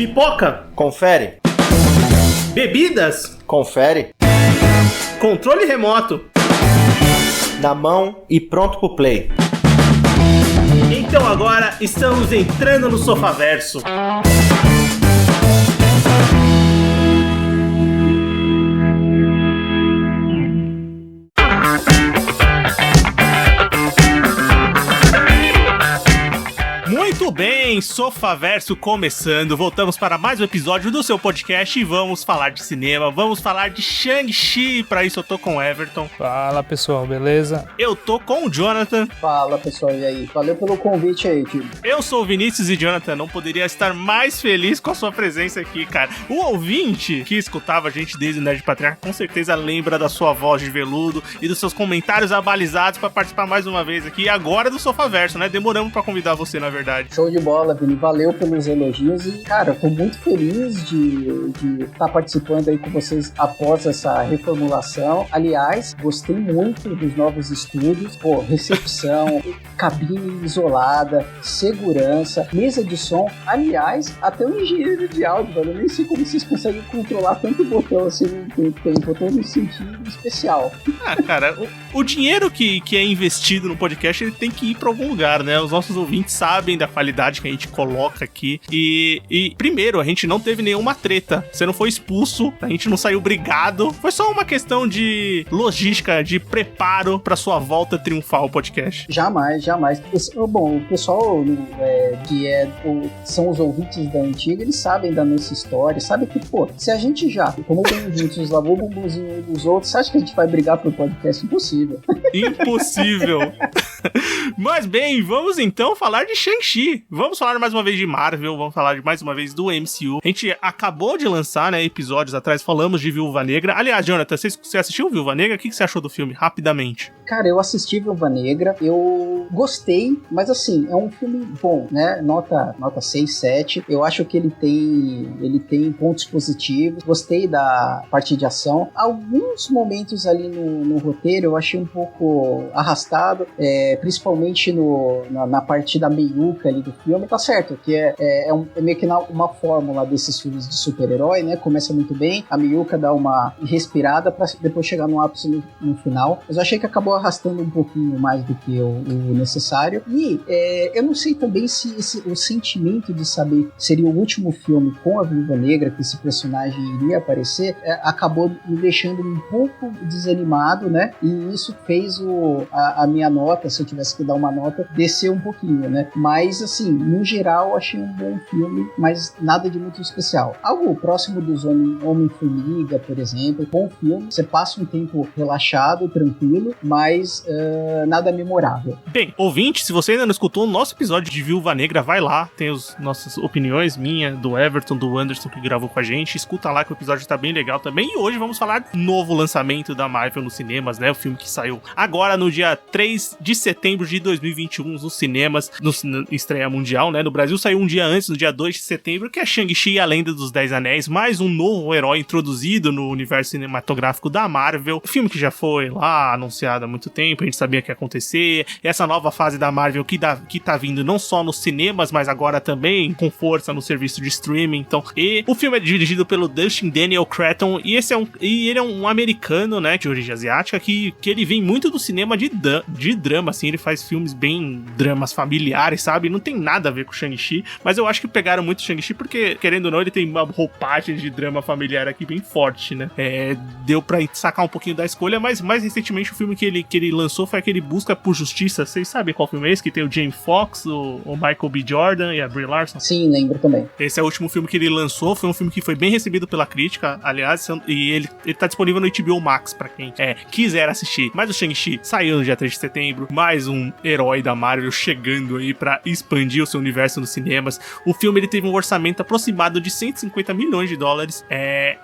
Pipoca? Confere. Bebidas? Confere. Controle remoto? Na mão e pronto pro play. Então agora estamos entrando no Sofaverso. Muito bem, Sofaverso começando, voltamos para mais um episódio do seu podcast e vamos falar de cinema, vamos falar de Shang-Chi. Para isso eu tô com o Everton. Fala pessoal, beleza? Eu tô com o Jonathan. Fala pessoal, e aí? Valeu pelo convite aí, tio. Eu sou o Vinícius e Jonathan não poderia estar mais feliz com a sua presença aqui, cara. O ouvinte que escutava a gente desde o Nerd Patriarca com certeza lembra da sua voz de veludo e dos seus comentários abalizados para participar mais uma vez aqui, agora do Sofaverso, né? Demoramos para convidar você, na verdade. Show de bola, Vini. Valeu pelos elogios e, cara, tô muito feliz de estar participando aí com vocês após essa reformulação. Aliás, gostei muito dos novos estúdios. Pô, recepção, cabine isolada, segurança, mesa de som. Aliás, até o engenheiro de áudio, velho. Eu nem sei como vocês conseguem controlar tanto botão assim no tempo. Eu tô no sentido especial. Ah, cara, o dinheiro que é investido no podcast, ele tem que ir pra algum lugar, né? Os nossos ouvintes sabem da qualidade que a gente coloca aqui. E primeiro, a gente não teve nenhuma treta. Você não foi expulso, a gente não saiu brigado. Foi só uma questão de logística, de preparo pra sua volta triunfal ao podcast. Jamais. Bom, o pessoal são os ouvintes da antiga, eles sabem da nossa história, sabem que, pô, se a gente já, como bem juntos, lavou o bumbumzinho um dos outros, você acha que a gente vai brigar pro podcast? Impossível. Impossível. Mas bem, vamos então falar de Shang-Chi. Vamos falar mais uma vez de Marvel, vamos falar mais uma vez do MCU. A gente acabou de lançar, né, episódios atrás, falamos de Viúva Negra. Aliás, Jonathan, você assistiu Viúva Negra? O que você achou do filme? Rapidamente. Cara, eu assisti Viúva Negra, eu gostei, mas assim, é um filme bom, né? Nota 6, 7. Eu acho que ele tem pontos positivos. Gostei da parte de ação. Alguns momentos ali no roteiro eu achei um pouco arrastado, principalmente na parte da meiuca ali do filme. Tá certo, que é meio que uma fórmula desses filmes de super-herói, né? Começa muito bem, a meiuca dá uma respirada pra depois chegar no ápice no final. Mas eu achei que acabou arrastando um pouquinho mais do que o necessário. E eu não sei também se o sentimento de saber que seria o último filme com a Viúva Negra, que esse personagem iria aparecer, acabou me deixando um pouco desanimado, né? E isso fez a minha nota, se eu tivesse que dar uma nota, descer um pouquinho, né? Mas, assim, no geral, achei um bom filme, mas nada de muito especial. Algo próximo dos Homem-Formiga, por exemplo, bom filme. Você passa um tempo relaxado, tranquilo, mas nada memorável. Bem, ouvinte, se você ainda não escutou o nosso episódio de Viúva Negra, vai lá, tem as nossas opiniões, minha, do Everton, do Anderson, que gravou com a gente, escuta lá que o episódio tá bem legal também. E hoje vamos falar do novo lançamento da Marvel nos cinemas, né? O filme que saiu agora no dia 3 de setembro de 2021 nos cinemas, no estreia mundial, né? No Brasil saiu um dia antes, no dia 2 de setembro, que é Shang-Chi e a Lenda dos 10 Anéis, mais um novo herói introduzido no universo cinematográfico da Marvel. Filme que já foi lá anunciado há muito tempo, a gente sabia que ia acontecer. Essa nova fase da Marvel que tá vindo não só nos cinemas, mas agora também com força no serviço de streaming. Então, e o filme é dirigido pelo Dustin Daniel Cretton, e ele é um americano, né, de origem asiática, que ele vem muito do cinema de drama, assim, ele faz filmes bem dramas familiares, sabe? Não tem nada a ver com Shang-Chi, mas eu acho que pegaram muito Shang-Chi porque, querendo ou não, ele tem uma roupagem de drama familiar aqui bem forte, né? Deu pra sacar um pouquinho da escolha, mas mais recentemente o filme que ele lançou foi aquele Busca por Justiça. Vocês sabem qual filme é esse? Que tem o Jamie Foxx, o Michael B. Jordan e a Brie Larson? Sim, lembro também. Esse é o último filme que ele lançou, foi um filme que foi bem recebido pela crítica, aliás, e ele tá disponível no HBO Max pra quem quiser assistir. Mas o Shang-Chi saiu no dia 3 de setembro, mais um herói da Marvel chegando aí pra expandir o seu universo nos cinemas. O filme ele teve um orçamento aproximado de 150 milhões de dólares,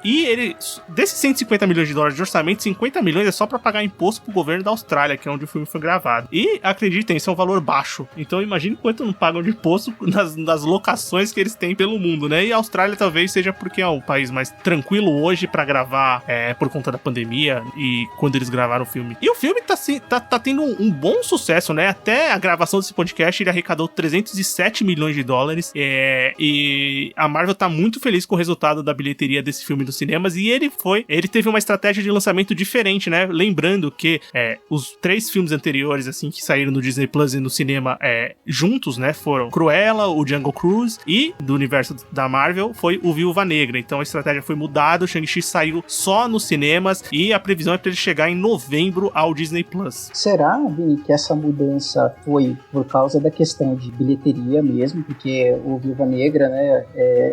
e desses 150 milhões de dólares de orçamento, 50 milhões é só pra pagar imposto pro governo da Austrália, que é onde o filme foi gravado. E acreditem, isso é um valor baixo, então imagine quanto não pagam de imposto nas locações que eles têm pelo mundo, né? E a Austrália talvez seja porque é o país mais tranquilo hoje pra gravar por conta da pandemia e quando eles gravaram o filme. E o filme tá tendo um bom sucesso sucesso, né? Até a gravação desse podcast ele arrecadou 307 milhões de dólares. E a Marvel tá muito feliz com o resultado da bilheteria desse filme nos cinemas. E ele teve uma estratégia de lançamento diferente, né? Lembrando que os 3 filmes anteriores, assim, que saíram no Disney Plus e no cinema juntos, né? Foram Cruella, o Jungle Cruise e do universo da Marvel foi o Viúva Negra. Então a estratégia foi mudada, o Shang-Chi saiu só nos cinemas e a previsão é pra ele chegar em novembro ao Disney Plus. Será, Vini, que essa mudança foi por causa da questão de bilheteria mesmo? Porque o Viúva Negra, né?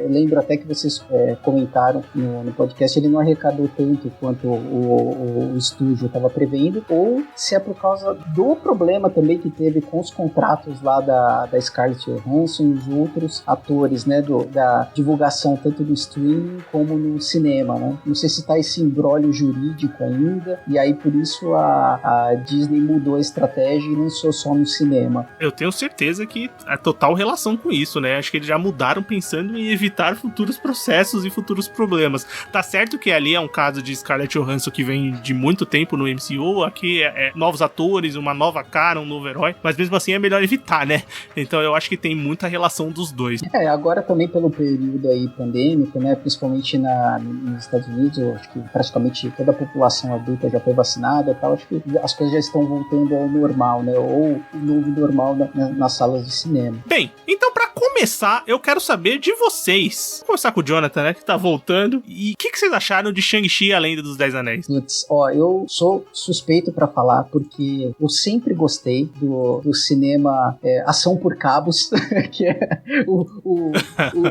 Eu lembro até que vocês comentaram no podcast, ele não arrecadou tanto quanto o estúdio estava prevendo, ou se é por causa do problema também que teve com os contratos lá da Scarlett Johansson e os outros atores, né, da divulgação tanto do streaming como no cinema, né? Não sei se tá esse imbróglio jurídico ainda, e aí por isso a Disney mudou a estratégia e lançou só no cinema. Eu tenho certeza que é total relação com isso, né? Acho que eles já mudaram pensando em evitar futuros processos e futuros problemas. Tá certo que ali é um caso de Scarlett Johansson que vem de muito tempo no MCU, aqui novos atores, uma nova cara, um novo herói, mas mesmo assim é melhor evitar, né? Então eu acho que tem muita relação dos dois. Agora também pelo período aí pandêmico, né, principalmente nos Estados Unidos, eu acho que praticamente toda a população adulta já foi vacinada e tal, acho que as coisas já estão voltando ao normal, né, ou o novo normal nas salas de cinema. Bem, então pra começar, eu quero saber de vocês. Vou começar com o Jonathan, né, que tá voltando, e o que vocês acharam de Shang-Chi, a Lenda dos 10 Anéis? Putz, eu sou suspeito pra falar, porque eu sempre gostei do cinema ação por cabos, que é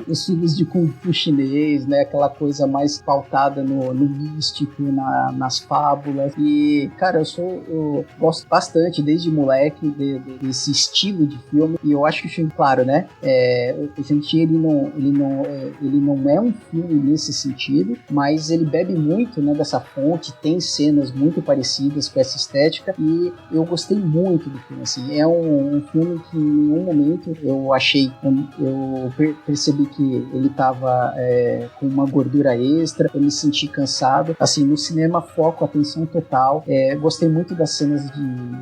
os filmes de Kung Fu chinês, né? Aquela coisa mais pautada no místico, nas fábulas. E, cara, eu gosto bastante, desde moleque, desse estilo de filme. E eu acho que, claro, né? O Shang-Chi, ele não é um filme nesse sentido, mas ele bebe muito, né, dessa fonte, tem cenas muito parecidas com essa estética, e eu gostei muito do filme, assim. É um filme que em nenhum momento eu percebi que ele tava com uma gordura extra, eu me senti cansado. Assim, no cinema, foco, atenção total. Gostei muito das cenas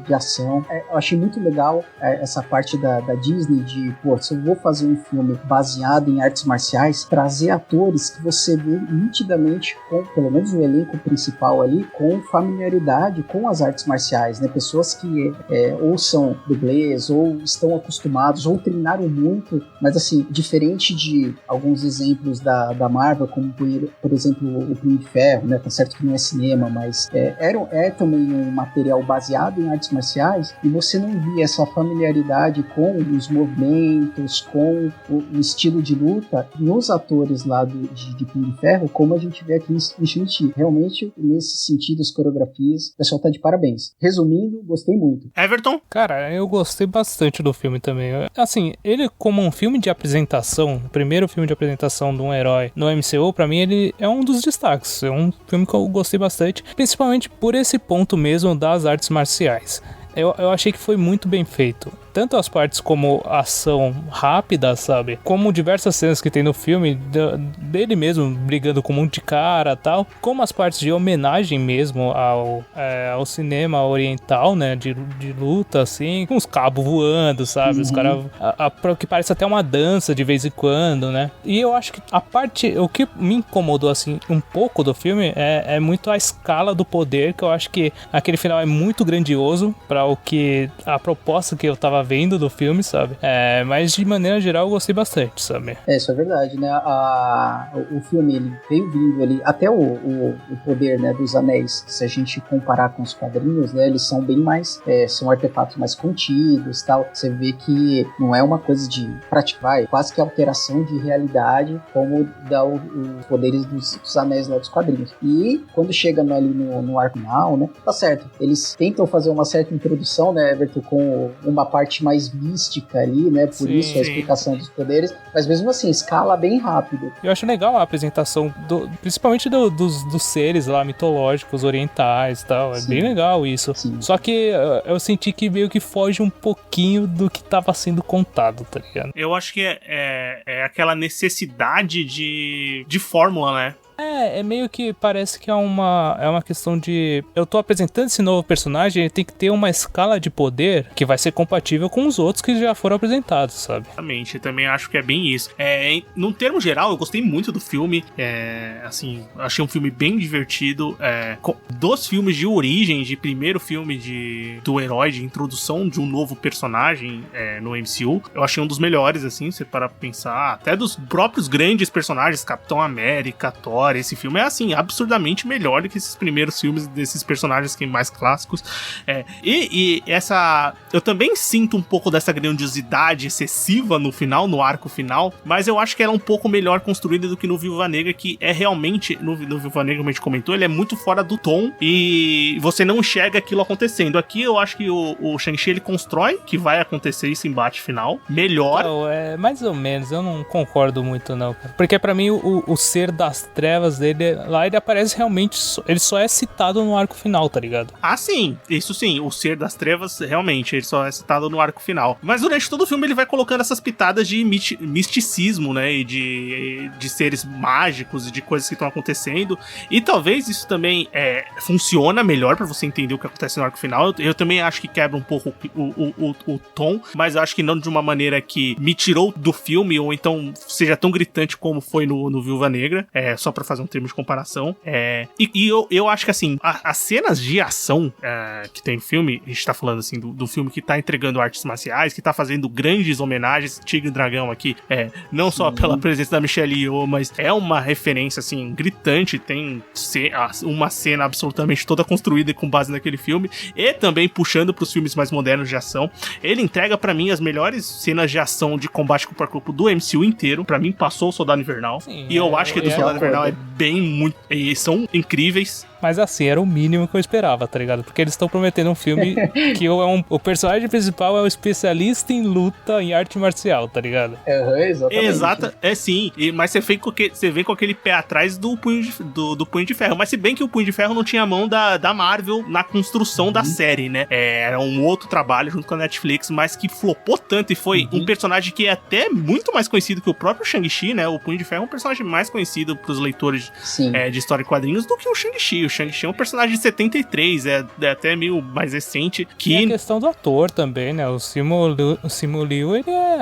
de ação. Eu achei muito legal essa parte da Disney de, se eu vou fazer um filme baseado em artes marciais, trazer atores que você vê nitidamente, pelo menos o elenco principal ali, com familiaridade com as artes marciais, né? Pessoas que ou são dublês, ou estão acostumados, ou treinaram muito, mas assim, diferente de alguns exemplos da Marvel, como por exemplo o Punho de Ferro, né? Tá certo que não é cinema, mas é também um material baseado em artes marciais, e você não via essa familiaridade com os movimentos, com o estilo de luta nos atores lá de Punho de Ferro, como a gente vê aqui em Shang-Chi. Realmente, nesse sentido, as coreografias, o pessoal tá de parabéns. Resumindo, gostei muito. Everton? Cara, eu gostei bastante do filme também. Assim, ele como um filme de apresentação, o primeiro filme de apresentação de um herói no MCU, pra mim ele é um dos destaques. É um filme que eu gostei bastante, principalmente por esse ponto mesmo das artes marciais. Eu achei que foi muito bem feito. Tanto as partes como ação rápida, sabe? Como diversas cenas que tem no filme, dele mesmo brigando com um monte de cara e tal. Como as partes de homenagem mesmo ao cinema oriental, né? De luta, assim. Com os cabos voando, sabe? Os caras... que parece até uma dança de vez em quando, né? E eu acho que o que me incomodou, assim, um pouco do filme é muito a escala do poder, que eu acho que aquele final é muito grandioso para a proposta que eu tava vendo do filme, sabe? Mas de maneira geral eu gostei bastante, sabe? Isso é verdade, né? O filme, ele veio vindo ali, até o poder, né, dos anéis, se a gente comparar com os quadrinhos, né, eles são bem mais, são artefatos mais contidos, tal. Você vê que não é uma coisa de praticar, quase que alteração de realidade, como dá os poderes dos anéis lá dos quadrinhos. E quando chega ali no arco final, né, tá certo, eles tentam fazer uma certa introdução, né, Everton, com uma parte mais mística ali, né, por isso a explicação dos poderes, mas mesmo assim, escala bem rápido. Eu acho legal a apresentação, principalmente dos seres lá mitológicos, orientais e tal, bem legal isso. Sim. Só que eu senti que meio que foge um pouquinho do que tava sendo contado, tá ligado? Eu acho que é aquela necessidade de fórmula, né? É meio que parece que é uma questão de... Eu tô apresentando esse novo personagem, ele tem que ter uma escala de poder que vai ser compatível com os outros que já foram apresentados, sabe? Exatamente, eu também acho que é bem isso. Num termo geral, eu gostei muito do filme. Assim, achei um filme bem divertido. Dos filmes de origem, de primeiro filme do herói, de introdução de um novo personagem no MCU, eu achei um dos melhores, assim, você para pensar, até dos próprios grandes personagens, Capitão América, Thor, esse filme é, assim, absurdamente melhor do que esses primeiros filmes desses personagens que mais clássicos. Eu também sinto um pouco dessa grandiosidade excessiva no final, no arco final, mas eu acho que ela é um pouco melhor construída do que no Viúva Negra, que é realmente, no Viúva Negra, como a gente comentou, ele é muito fora do tom e você não enxerga aquilo acontecendo. Aqui eu acho que o Shang-Chi, ele constrói que vai acontecer esse embate final melhor. Não, mais ou menos, eu não concordo muito não, cara. Porque pra mim o ser das trevas dele, lá ele aparece realmente, ele só é citado no arco final, tá ligado? Ah, sim, isso sim, o ser das trevas, realmente, ele só é citado no arco final. Mas durante todo o filme ele vai colocando essas pitadas de misticismo, né, e de seres mágicos e de coisas que estão acontecendo, e talvez isso também funciona melhor pra você entender o que acontece no arco final. Eu também acho que quebra um pouco o tom, mas acho que não de uma maneira que me tirou do filme, ou então seja tão gritante como foi no Viúva Negra, só pra fazer um termo de comparação. Eu acho que, assim, as cenas de ação que tem no filme, a gente tá falando, assim, do filme que tá entregando artes marciais, que tá fazendo grandes homenagens, Tigre e Dragão aqui, não só pela presença da Michelle Yeoh, mas é uma referência, assim, gritante, tem uma cena absolutamente toda construída com base naquele filme, e também puxando pros filmes mais modernos de ação. Ele entrega pra mim as melhores cenas de ação de combate corpo a corpo do MCU inteiro. Pra mim passou o Soldado Invernal. Sim, e eu acho que do Soldado Invernal é bem muito... E são incríveis. Mas assim, era o mínimo que eu esperava, tá ligado? Porque eles estão prometendo um filme que o personagem principal é um especialista em luta, em arte marcial, tá ligado? Exatamente. Exato, sim. Mas você vem com aquele pé atrás do Punho de Ferro. Mas se bem que o Punho de Ferro não tinha a mão da Marvel na construção da série, né? Era um outro trabalho junto com a Netflix, mas que flopou tanto e foi um personagem que é até muito mais conhecido que o próprio Shang-Chi, né? O Punho de Ferro é um personagem mais conhecido pros leitores de história e quadrinhos do que o Shang-Chi. O Shang-Chi é um personagem de 73, é até meio mais recente. Que... E a questão do ator também, né? O Simu Liu,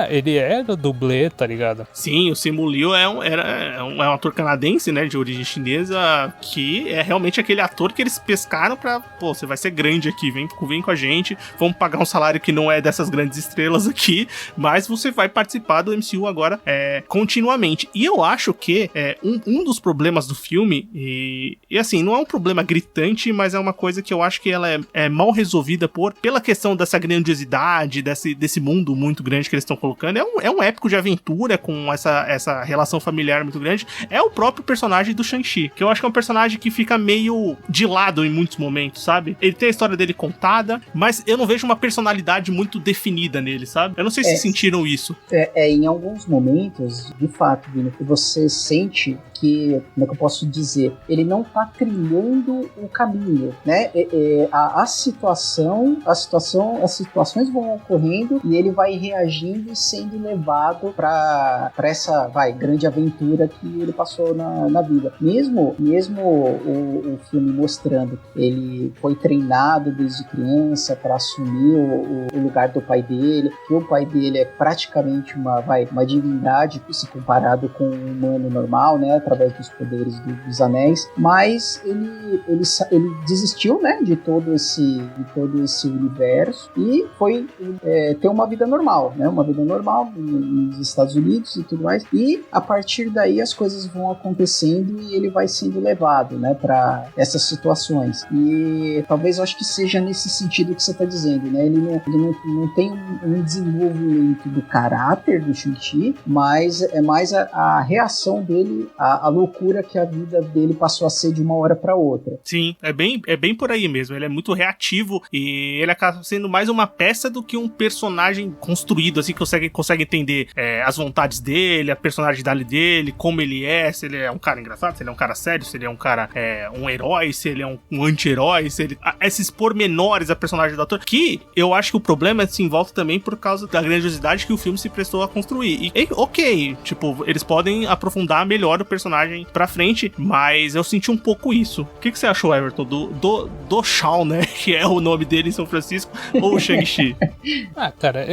ele é do dublê, tá ligado? Sim, o Simu Liu é um ator canadense, né? De origem chinesa, que é realmente aquele ator que eles pescaram pra... Pô, você vai ser grande aqui, vem com a gente, vamos pagar um salário que não é dessas grandes estrelas aqui, mas você vai participar do MCU agora continuamente. E eu acho que um dos problemas do filme, e assim, não é um problema gritante, mas é uma coisa que eu acho que ela é mal resolvida pela questão dessa grandiosidade, desse mundo muito grande que eles estão colocando. É um épico de aventura com essa relação familiar muito grande. É o próprio personagem do Shang-Chi, que eu acho que é um personagem que fica meio de lado em muitos momentos, sabe? Ele tem a história dele contada, mas eu não vejo uma personalidade muito definida nele, sabe? Eu não sei se sentiram isso. Em alguns momentos, de fato, Vini, que você sente que, como é que eu posso dizer, ele não tá trilhando o caminho, né? As situações vão ocorrendo e ele vai reagindo e sendo levado para essa, grande aventura que ele passou na vida. Mesmo o filme mostrando que ele foi treinado desde criança para assumir o lugar do pai dele, que o pai dele é praticamente uma divindade se comparado com um humano normal, né? Através dos poderes dos anéis, mas ele desistiu, né, de todo esse universo e foi ter uma vida normal, né, nos Estados Unidos e tudo mais, e a partir daí as coisas vão acontecendo e ele vai sendo levado, né, para essas situações. E talvez eu acho que seja nesse sentido que você está dizendo, né, ele não tem um desenvolvimento do caráter do Shang-Chi, mas é mais a reação dele, a loucura que a vida dele passou a ser de uma hora para outra. Sim, é bem por aí mesmo. Ele é muito reativo e ele acaba sendo mais uma peça do que um personagem construído, assim, que consegue entender as vontades dele, a personalidade dele, como ele é, se ele é um cara engraçado, se ele é um cara sério, se ele é um cara um herói, se ele é um anti-herói, se ele... Esses pormenores da personagem do ator, que eu acho que o problema se envolve também por causa da grandiosidade que o filme se prestou a construir. E ok, tipo, eles podem aprofundar melhor o personagem pra frente, mas eu senti um pouco isso. O que você achou, Everton, do Shaw, né? Que é o nome dele em São Francisco, ou o Shang-Chi? Cara,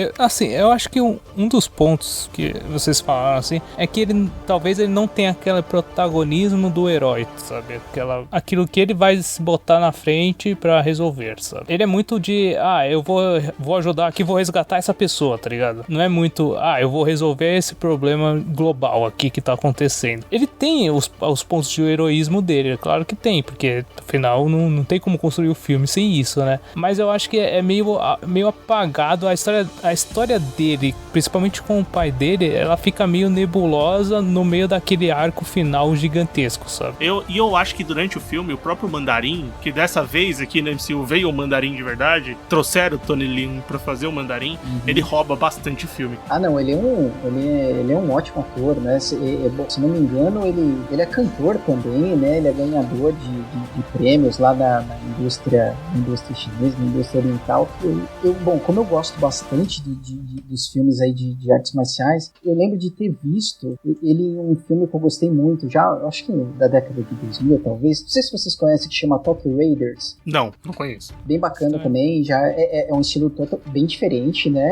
eu acho que um dos pontos que vocês falaram, assim, é que talvez ele não tenha aquele protagonismo do herói, sabe? Aquilo que ele vai se botar na frente pra resolver, sabe? Ele é muito de, eu vou ajudar aqui, vou resgatar essa pessoa, tá ligado? Não é muito, eu vou resolver esse problema global aqui que tá acontecendo. Ele tem os pontos de heroísmo dele, é claro que tem, porque afinal não tem como construir o filme sem isso, né? Mas eu acho que é meio apagado a história dele, principalmente com o pai dele, ela fica meio nebulosa no meio daquele arco final gigantesco, sabe? Eu acho que durante o filme, o próprio Mandarim, que dessa vez aqui no MCU veio o Mandarim de verdade, trouxeram o Tony Leung pra fazer o Mandarim, ele rouba bastante o filme. Não, ele é um ótimo ator, né? Se não me engano, ele é cantor também, né? Ele é ganhador de prêmios lá na indústria chinesa, na indústria oriental. Bom, como eu gosto bastante dos filmes aí de artes marciais, eu lembro de ter visto ele em um filme que eu gostei muito, já acho que da década de 2000, talvez. Não sei se vocês conhecem, que chama Tokyo Raiders. Não conheço. Bem bacana também, já é um estilo bem diferente, né?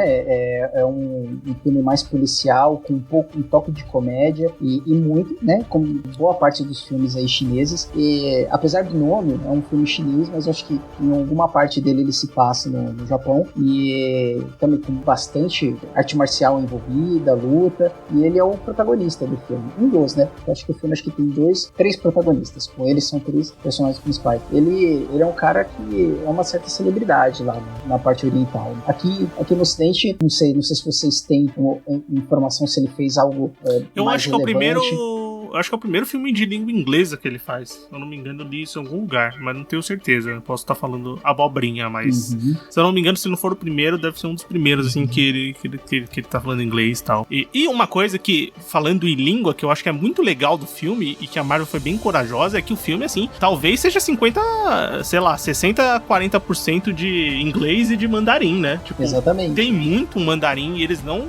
É um filme mais policial, com um toque de comédia e muito, né? Como boa parte dos filmes aí chineses. E, apesar do nome, é um filme chinês, mas eu acho que em alguma parte dele ele se passa no Japão e também com bastante arte marcial envolvida, luta, e ele é o protagonista do filme. Um dos, né? Eu acho que o filme tem 3 protagonistas, com eles são 3 personagens principais. Ele é um cara que é uma certa celebridade lá na parte oriental. Aqui no Ocidente, não sei se vocês têm informação se ele fez algo eu mais acho relevante. que é o primeiro filme de língua inglesa que ele faz. Se eu não me engano, eu li isso em algum lugar, mas não tenho certeza. Eu posso estar falando abobrinha, mas se eu não me engano, se não for o primeiro, deve ser um dos primeiros, assim, que ele tá falando inglês e tal. E uma coisa que, falando em língua, que eu acho que é muito legal do filme e que a Marvel foi bem corajosa, é que o filme, assim, talvez seja 60, 40% de inglês e de mandarim, né? Tipo, exatamente. Tem muito mandarim e eles não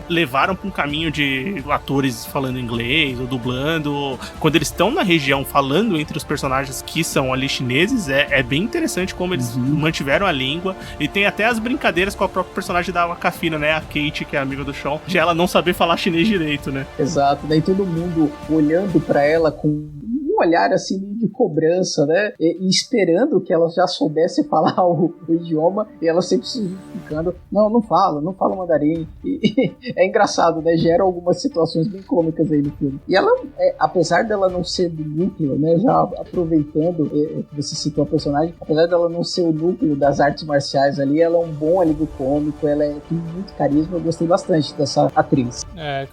levaram pra um caminho de atores falando inglês ou dublando. Quando eles estão na região falando entre os personagens que são ali chineses, é bem interessante como eles mantiveram a língua. E tem até as brincadeiras com a própria personagem da Awakafina, né? A Kate, que é amiga do Shaw, de ela não saber falar chinês direito, né? Exato, daí todo mundo olhando pra ela com um olhar assim de cobrança, né? E esperando que ela já soubesse falar o idioma, e ela sempre se justificando, não fala mandarim. E é engraçado, né? Gera algumas situações bem cômicas aí no filme. E ela, apesar dela não ser do núcleo, né? Já aproveitando que você citou a personagem, apesar dela não ser o núcleo das artes marciais ali, ela é um bom alívio cômico, ela tem muito carisma, eu gostei bastante dessa atriz.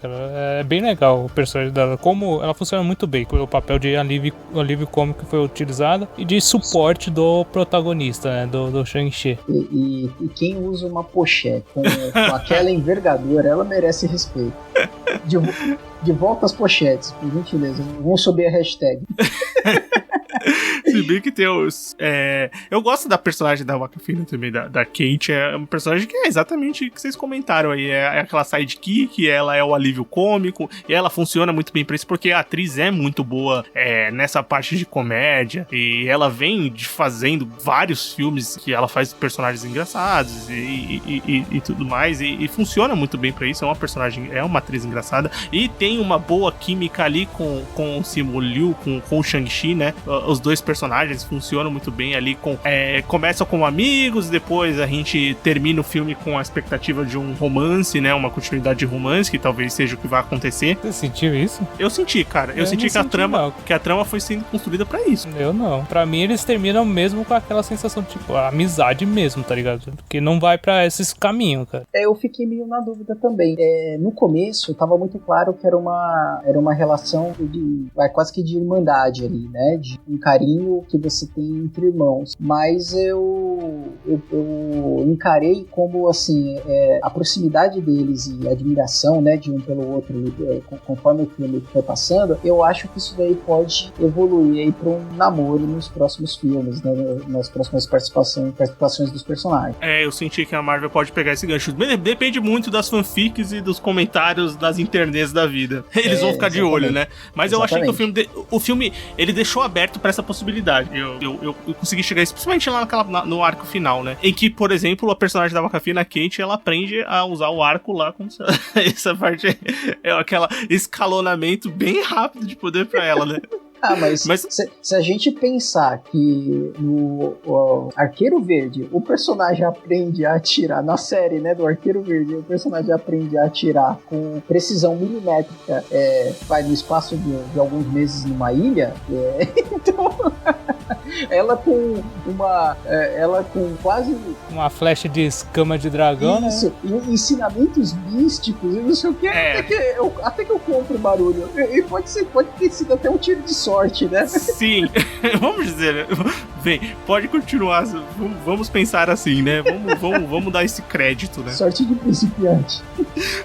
Cara, é bem legal o personagem dela, como ela funciona muito bem, com o papel de alívio cômico que foi utilizado e de suporte do protagonista, né, do Shang-Chi. E quem usa uma pochete com aquela envergadura, ela merece respeito. De volta às pochetes, por gentileza. Vamos subir a hashtag. Se bem que tem os... eu gosto da personagem da Awakafina também, da Kate. É uma personagem que é exatamente o que vocês comentaram aí. É aquela sidekick, ela é o alívio cômico, e ela funciona muito bem pra isso, porque a atriz é muito boa nessa parte de comédia, e ela vem fazendo vários filmes que ela faz personagens engraçados e tudo mais, e funciona muito bem pra isso. É uma atriz engraçada, e tem uma boa química ali com o Simu Liu, com o Shang-Chi, né? Os dois personagens funcionam muito bem ali. Começam como amigos, depois a gente termina o filme com a expectativa de um romance, né? Uma continuidade de romance, que talvez seja o que vai acontecer. Você sentiu isso? Eu senti, cara. Eu senti que a trama foi sendo construída pra isso. Eu não. Pra mim, eles terminam mesmo com aquela sensação de, tipo, a amizade mesmo, tá ligado? Porque não vai pra esses caminhos, cara. Eu fiquei meio na dúvida também. No começo, tava muito claro que era uma relação quase que de irmandade ali, né? um carinho que você tem entre irmãos, mas eu encarei como, assim, a proximidade deles e a admiração, né, de um pelo outro, conforme o filme foi passando, eu acho que isso daí pode evoluir aí para um namoro nos próximos filmes, né, nas próximas participações dos personagens. Eu senti que a Marvel pode pegar esse gancho. Depende muito das fanfics e dos comentários das internets da vida. Eles vão ficar de olho, né? Mas eu achei que o filme ele deixou aberto pra essa possibilidade. Eu consegui chegar principalmente lá no arco final, né? Em que, por exemplo, a personagem da Awkwafina, Kate, ela aprende a usar o arco lá com essa parte é aquele escalonamento bem rápido de poder pra ela, né? Mas se a gente pensar que no Arqueiro Verde o personagem aprende a atirar, na série, né, do Arqueiro Verde, o personagem aprende a atirar com precisão milimétrica, vai no espaço de alguns meses numa ilha, então ela com quase uma flecha de escama de dragão, isso, né? E ensinamentos místicos, eu não sei o que, até que eu compro o barulho. E pode ter sido até um tiro de sorte, né? Sim, vamos dizer, bem, pode continuar, vamos pensar assim, né? Vamos dar esse crédito, né? Sorte de principiante.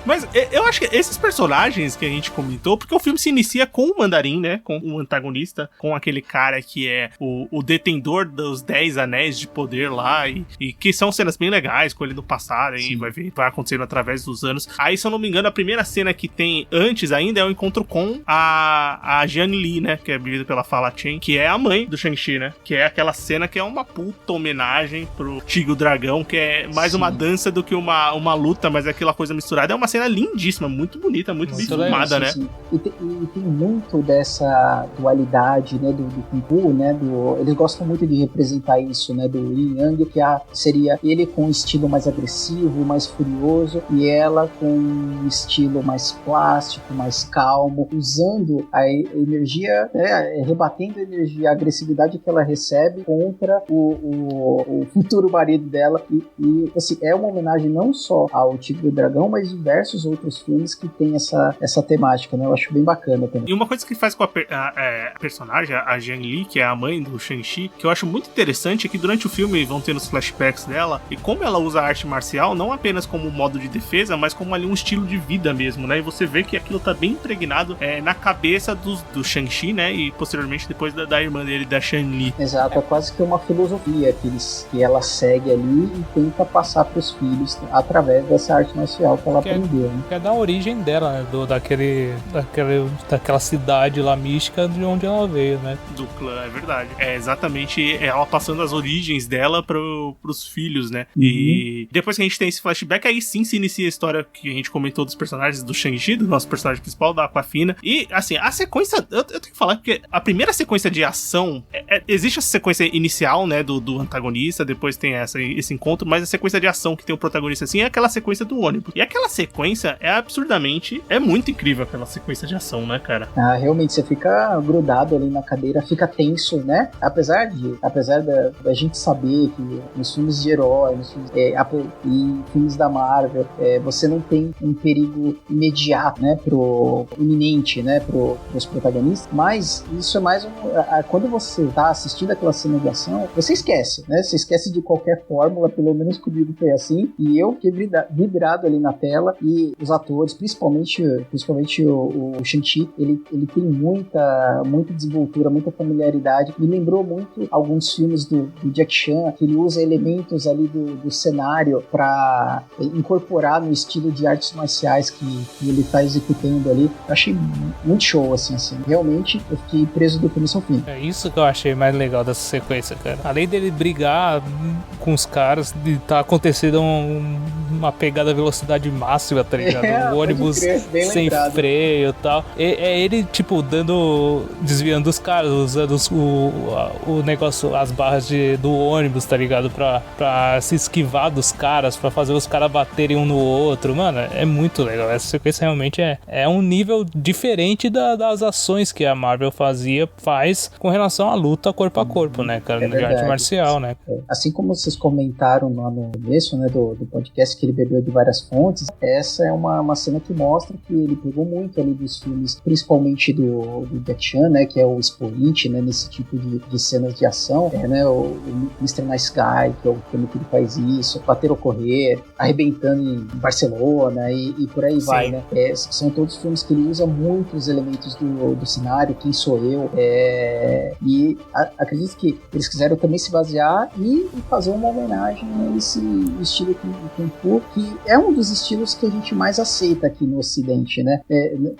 Mas eu acho que esses personagens que a gente comentou, porque o filme se inicia com o Mandarim, né? Com o antagonista, com aquele cara que é o detentor dos 10 anéis de poder lá, e que são cenas bem legais com ele no passado, e vai acontecendo através dos anos. Aí, se eu não me engano, a primeira cena que tem antes ainda é o encontro com a Jian Li, né? Que é vivida pela Fala Chen, que é a mãe do Shang-Chi, né? Que é aquela cena que é uma puta homenagem pro Tigre Dragão, que é mais uma dança do que uma luta, mas é aquela coisa misturada. É uma cena lindíssima, muito bonita, muito bem filmada, né? Sim. E tem muito dessa dualidade, né, do Kung Fu, né? Eles gostam muito de representar isso, né? Do Yin Yang, que seria ele com um estilo mais agressivo, mais furioso, e ela com um estilo mais plástico, mais calmo, usando a energia, né, rebatendo a energia, a agressividade que ela recebe contra o futuro marido dela. E assim, é uma homenagem não só ao Tigre e o Dragão, mas diversos outros filmes que tem essa temática, né? Eu acho bem bacana também. E uma coisa que faz com a personagem, a Jian Li, que é a mãe do Shang-Chi, que eu acho muito interessante é que durante o filme vão tendo os flashbacks dela, e como ela usa a arte marcial, não apenas como modo de defesa, mas como ali um estilo de vida mesmo, né? E você vê que aquilo tá bem impregnado na cabeça do Shang-Chi, né? E posteriormente depois da irmã dele, da Shan Li. Exato, é quase que uma filosofia que ela segue ali e tenta passar pros filhos através dessa arte marcial que ela aprendeu, né? Que é da origem dela, né? Daquela cidade lá mística de onde ela veio, né? Do clã, é verdade. É exatamente ela passando as origens dela pros filhos, né? Uhum. E depois que a gente tem esse flashback, aí sim se inicia a história que a gente comentou dos personagens do Shang-Chi, do nosso personagem principal, da Awkwafina. E, assim, a sequência, eu tenho que falar que a primeira sequência de ação, existe essa sequência inicial, né, do antagonista, depois tem esse encontro, mas a sequência de ação que tem o protagonista, assim, é aquela sequência do ônibus. E aquela sequência é muito incrível aquela sequência de ação, né, cara? Realmente, você fica grudado ali na cadeira, fica tenso, né? Apesar da gente saber que nos filmes de herói, e filmes da Marvel, você não tem um perigo imediato, né, iminente, né, pros protagonistas, mas isso é mais quando você tá assistindo aquela cena de ação, você esquece, né? Você esquece de qualquer fórmula, pelo menos comigo foi assim, e eu fiquei vibrado ali na tela, e os atores, principalmente o Shang-Chi, ele tem muita desenvoltura, muita familiaridade. Me lembrou muito alguns filmes do Jack Chan, que ele usa elementos ali do cenário para incorporar no estilo de artes marciais que ele tá executando ali. Eu achei muito show, assim. Realmente, eu fiquei preso do começo ao fim. É isso que eu achei mais legal dessa sequência, cara. Além dele brigar com os caras, de tá acontecendo uma pegada à velocidade máxima, tá ligado? Um ônibus sem freio e tal. É ele, tipo, desviando os caras, usando o negócio, as barras do ônibus, tá ligado? Pra se esquivar dos caras, pra fazer os caras baterem um no outro. Mano, é muito legal. Essa sequência realmente é um nível diferente das ações que a Marvel faz com relação à luta corpo a corpo, né, cara? De arte marcial, né? Assim como vocês comentaram lá no começo, né, do podcast, que ele bebeu de várias fontes. Essa é uma cena que mostra que ele pegou muito ali dos filmes, principalmente do Jack Chan, né, que é o expoente, né, nesse tipo de cenas de ação, né, o Mr. Nice Guy, que é o filme que ele faz isso, Bater ou Correr, Arrebentando em Barcelona e por aí vai, né. São todos filmes que ele usa muitos elementos do cenário, Quem Sou Eu, e acredito que eles quiseram também se basear e fazer uma homenagem a esse estilo Kung Fu, que é um dos estilos que a gente mais aceita aqui no Ocidente, né?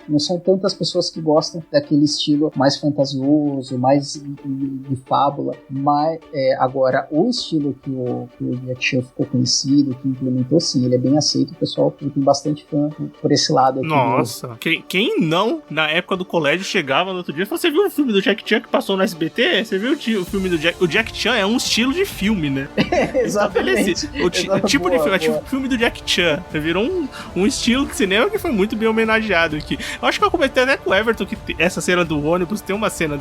Não são tantas pessoas que gostam daquele estilo mais fantasioso, mais de fábula, mas agora o estilo que o Jack Chan ficou conhecido, que implementou, sim, ele é bem aceito, o pessoal tem bastante fã por esse lado aqui. Nossa, quem não, na época do colégio, chegava no outro dia e falava, você viu o filme do Jack Chan que passou no SBT? Você viu o filme do Jack? O Jack Chan é um estilo de filme, né? Exatamente. O tipo de filme, tipo o filme do Jack Chan. Virou um estilo de cinema que foi muito bem homenageado aqui. Eu acho que eu comentei até com o Everton que essa cena do ônibus tem uma cena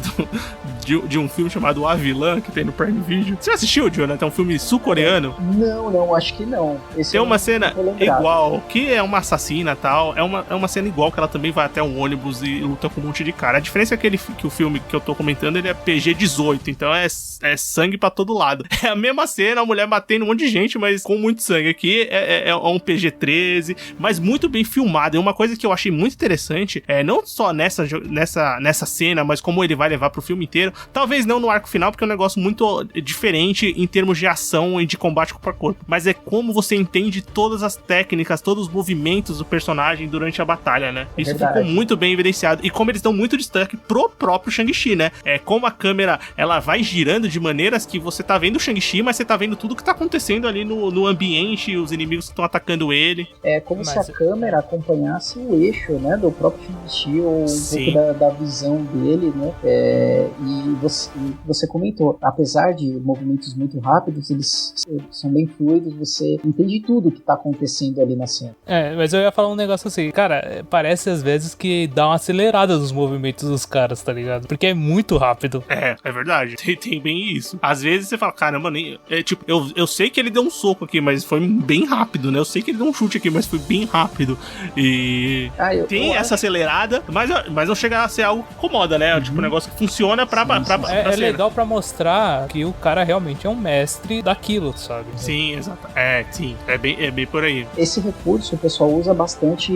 de um filme chamado A Vilã, que tem no Prime Video. Você assistiu, Jonathan? É um filme sul-coreano? Não, acho que não. Tem uma cena igual, que é uma assassina e tal. É uma cena igual, que ela também vai até um ônibus e luta com um monte de cara. A diferença é que o filme que eu tô comentando, ele é PG-18, então é sangue pra todo lado. É a mesma cena, a mulher batendo um monte de gente, mas com muito sangue. Aqui é um PG-13, mas muito bem filmado. E uma coisa que eu achei muito interessante, não só nessa cena, mas como ele vai levar pro filme inteiro, talvez não no arco final, porque é um negócio muito diferente em termos de ação e de combate corpo a corpo, mas é como você entende todas as técnicas, todos os movimentos do personagem durante a batalha, né? Isso ficou muito bem evidenciado, e como eles dão muito destaque pro próprio Shang-Chi, né? Como a câmera, ela vai girando de maneiras que você tá vendo o Shang-Chi, mas você tá vendo tudo que tá acontecendo ali no ambiente, os inimigos que estão atacando ele. É como se a câmera acompanhasse o eixo, né, do próprio Shang-Chi, ou um pouco da visão dele, né? E você comentou, apesar de movimentos muito rápidos, eles são bem fluidos, você entende tudo que tá acontecendo ali na cena. Mas eu ia falar um negócio assim, cara, parece às vezes que dá uma acelerada nos movimentos dos caras, tá ligado? Porque é muito rápido. É verdade, tem bem isso. Às vezes você fala, caramba, nem... tipo, eu sei que ele deu um soco aqui, mas foi bem rápido, né? Eu sei que ele deu um chute aqui, mas foi bem rápido. E tem essa acelerada, mas não chega a ser algo que incomoda, né? Tipo, um negócio que funciona pra é legal pra mostrar que o cara realmente é um mestre daquilo, sabe? Sim, exato. Sim, é bem por aí. Esse recurso o pessoal usa bastante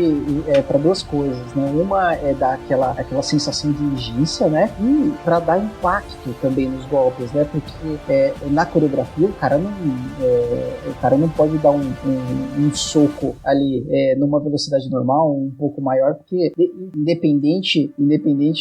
pra duas coisas, né? Uma é dar aquela sensação de urgência, né? E pra dar impacto também nos golpes, né? Porque na coreografia o cara não pode dar um soco ali numa velocidade normal, um pouco maior, porque independente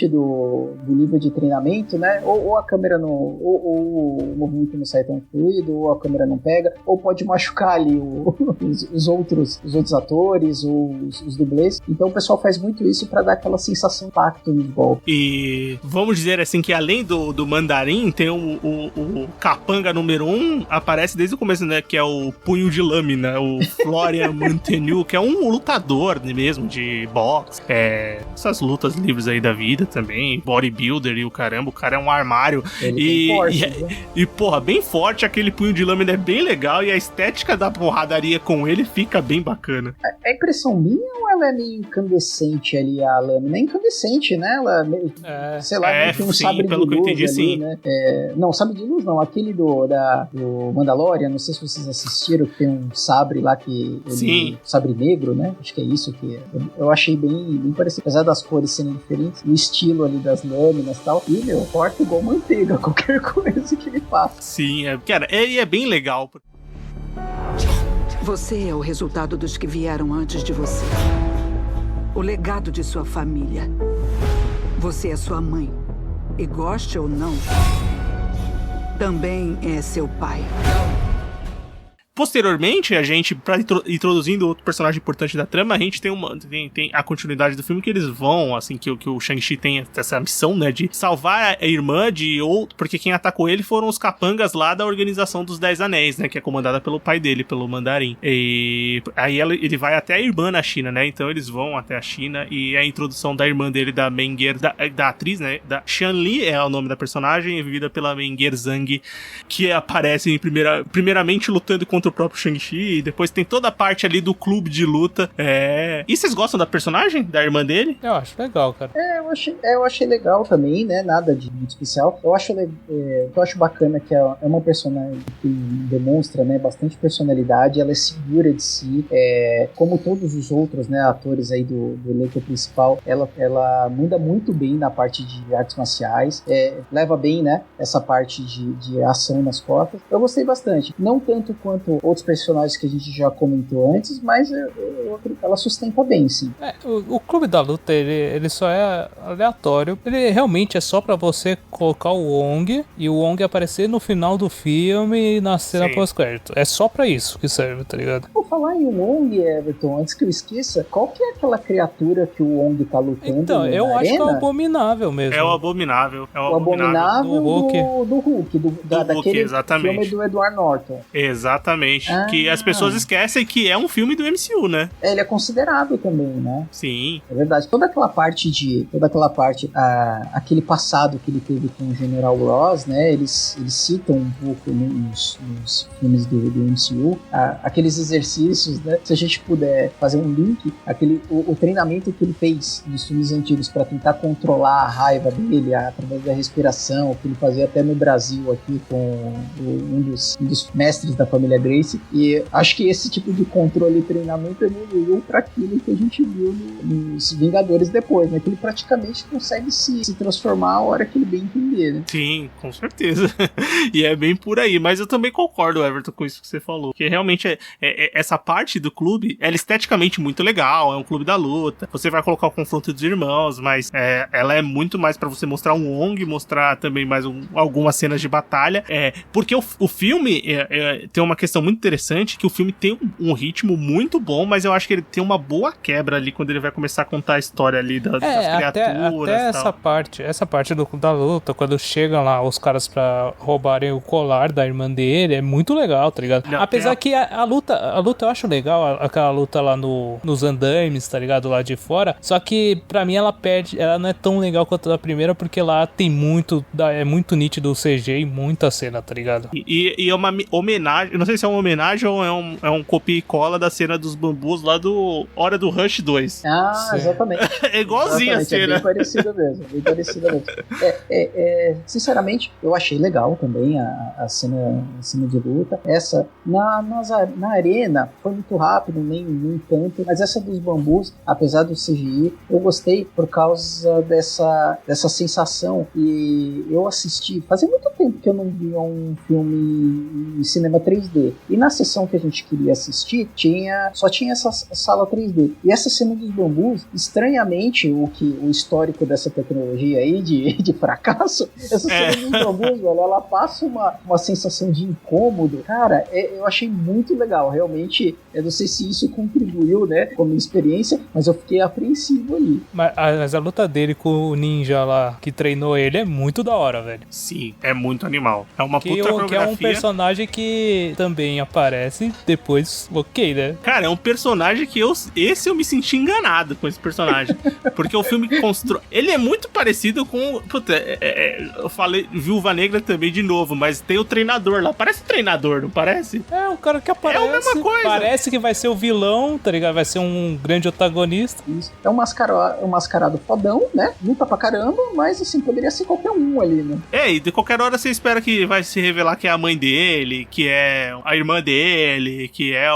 do nível de treinamento, né? Ou a câmera não, ou o movimento não sai tão fluido, ou a câmera não pega, ou pode machucar ali os outros atores, ou os dublês. Então o pessoal faz muito isso pra dar aquela sensação de impacto no golpe. E vamos dizer assim que além do Mandarim, tem o capanga número 1, aparece desde o começo, né? Que é o Punho de Lâmina, o Florian Mantegnu, que é um lutador mesmo de boxe. Essas lutas livres aí da vida também, bodybuilder e o caramba, o cara é um armário. Ele porra, bem forte, aquele punho de lâmina é bem legal e a estética da porradaria com ele fica bem bacana. É impressão minha ou ela é meio incandescente ali, a lâmina? É incandescente, né? Ela meio, sei lá, tem um sabre de luz ali, entendi, sim. Né? Não, sabre de luz não, aquele do Mandalorian, não sei se vocês assistiram, que tem um sabre lá que... Sim. Sabre negro, né? Acho que é isso que eu achei bem parecido. Apesar das cores serem diferentes, o estilo ali das lâminas e tal, e corta igual manteiga, qualquer coisa que ele faça. Sim, cara, é bem legal. Você é o resultado dos que vieram antes de você. O legado de sua família. Você é sua mãe. E goste ou não, também é seu pai. Posteriormente, a gente, pra introduzindo outro personagem importante da trama, a gente tem a continuidade do filme que eles vão, assim, que o Shang-Chi tem essa missão, né, de salvar a irmã de outro, porque quem atacou ele foram os capangas lá da Organização dos 10 Anéis, né, que é comandada pelo pai dele, pelo Mandarim. E aí ele vai até a irmã na China, né, então eles vão até a China e a introdução da irmã dele, da Meng'er, da atriz, né, da Xian-Li é o nome da personagem, vivida pela Meng'er Zhang, que aparece primeiramente lutando contra contra o próprio Shang-Chi, depois tem toda a parte ali do clube de luta. E vocês gostam da personagem? Da irmã dele? Eu acho legal, cara. Eu achei legal também, né? Nada de muito especial. Eu acho bacana que é uma personagem que demonstra, né, bastante personalidade, ela é segura de si, como todos os outros, né, atores aí do elenco principal, ela manda muito bem na parte de artes marciais, leva bem, né, essa parte de ação nas costas. Eu gostei bastante, não tanto quanto outros personagens que a gente já comentou antes, mas eu acredito que ela sustenta bem, sim. O Clube da Luta, ele só é aleatório, ele realmente é só pra você colocar o Wong e o Wong aparecer no final do filme na cena pós-crédito. É só pra isso que serve, tá ligado? Vou falar em Wong, Everton, antes que eu esqueça, qual que é aquela criatura que o Wong tá lutando? Então, eu acho que é o Abominável mesmo. É o Abominável. O Abominável do Hulk, daquele exatamente. Filme do Edward Norton. Exatamente. Que as pessoas esquecem que é um filme do MCU, né? Ele é considerado também, né? Sim. É verdade. Toda aquela parte, aquele passado que ele teve com o General Ross, né? Eles citam um pouco nos filmes do MCU, aqueles exercícios, né? Se a gente puder fazer um link, o treinamento que ele fez nos filmes antigos para tentar controlar a raiva dele através da respiração, que ele fazia até no Brasil aqui com um dos mestres da família Grace, e acho que esse tipo de controle e treinamento evoluiu para aquilo que a gente viu nos Vingadores depois, né? Que ele praticamente consegue se transformar a hora que ele bem entender, né? Sim, com certeza. E é bem por aí, mas eu também concordo, Everton, com isso que você falou, que realmente essa parte do clube, ela é esteticamente muito legal, é um clube da luta, você vai colocar o confronto dos irmãos, mas ela é muito mais pra você mostrar um Wong, mostrar também mais algumas cenas de batalha, porque o filme tem uma questão muito interessante, que o filme tem um ritmo muito bom, mas eu acho que ele tem uma boa quebra ali, quando ele vai começar a contar a história ali das criaturas. Até essa parte da luta, quando chegam lá os caras pra roubarem o colar da irmã dele, é muito legal, tá ligado? Não, apesar que a luta eu acho legal, aquela luta lá nos andaimes, tá ligado? Lá de fora, só que pra mim ela não é tão legal quanto a primeira, porque lá tem é muito nítido o CG e muita cena, tá ligado? E é uma homenagem, não sei se é uma homenagem ou é um copia e cola da cena dos bambus lá do Hora do Rush 2. Exatamente. É igualzinho a cena. É bem parecida mesmo. Sinceramente, eu achei legal também a cena de luta. Essa, na arena, foi muito rápido, nem tanto, mas essa dos bambus, apesar do CGI, eu gostei por causa dessa sensação. E eu assisti, fazia muito tempo que eu não via um filme em cinema 3D, e na sessão que a gente queria assistir, só tinha essa sala 3D, e essa cena dos bambus, estranhamente, o histórico dessa tecnologia aí de fracasso, essa cena dos bambus, velho, ela passa uma sensação de incômodo, cara, eu achei muito legal, realmente, eu não sei se isso contribuiu, né, como experiência, mas eu fiquei apreensivo ali. Mas a luta dele com o ninja lá, que treinou ele, é muito da hora, velho. Sim, é muito animal. É uma puta coreografia. Que é um personagem que também aparece depois, ok, né? Cara, é um personagem que eu me senti enganado com esse personagem. Porque o filme constrói... Ele é muito parecido com... Puta, eu falei Viúva Negra também de novo, mas tem o treinador lá. Parece treinador, não parece? É, um cara que aparece. É a mesma coisa. Parece que vai ser o vilão, tá ligado? Vai ser um grande antagonista. Isso. É um mascarado fodão, né? Luta pra caramba, mas assim, poderia ser qualquer um ali, né? E de qualquer hora você espera que vai se revelar que é a mãe dele, que é a irmã dele, que é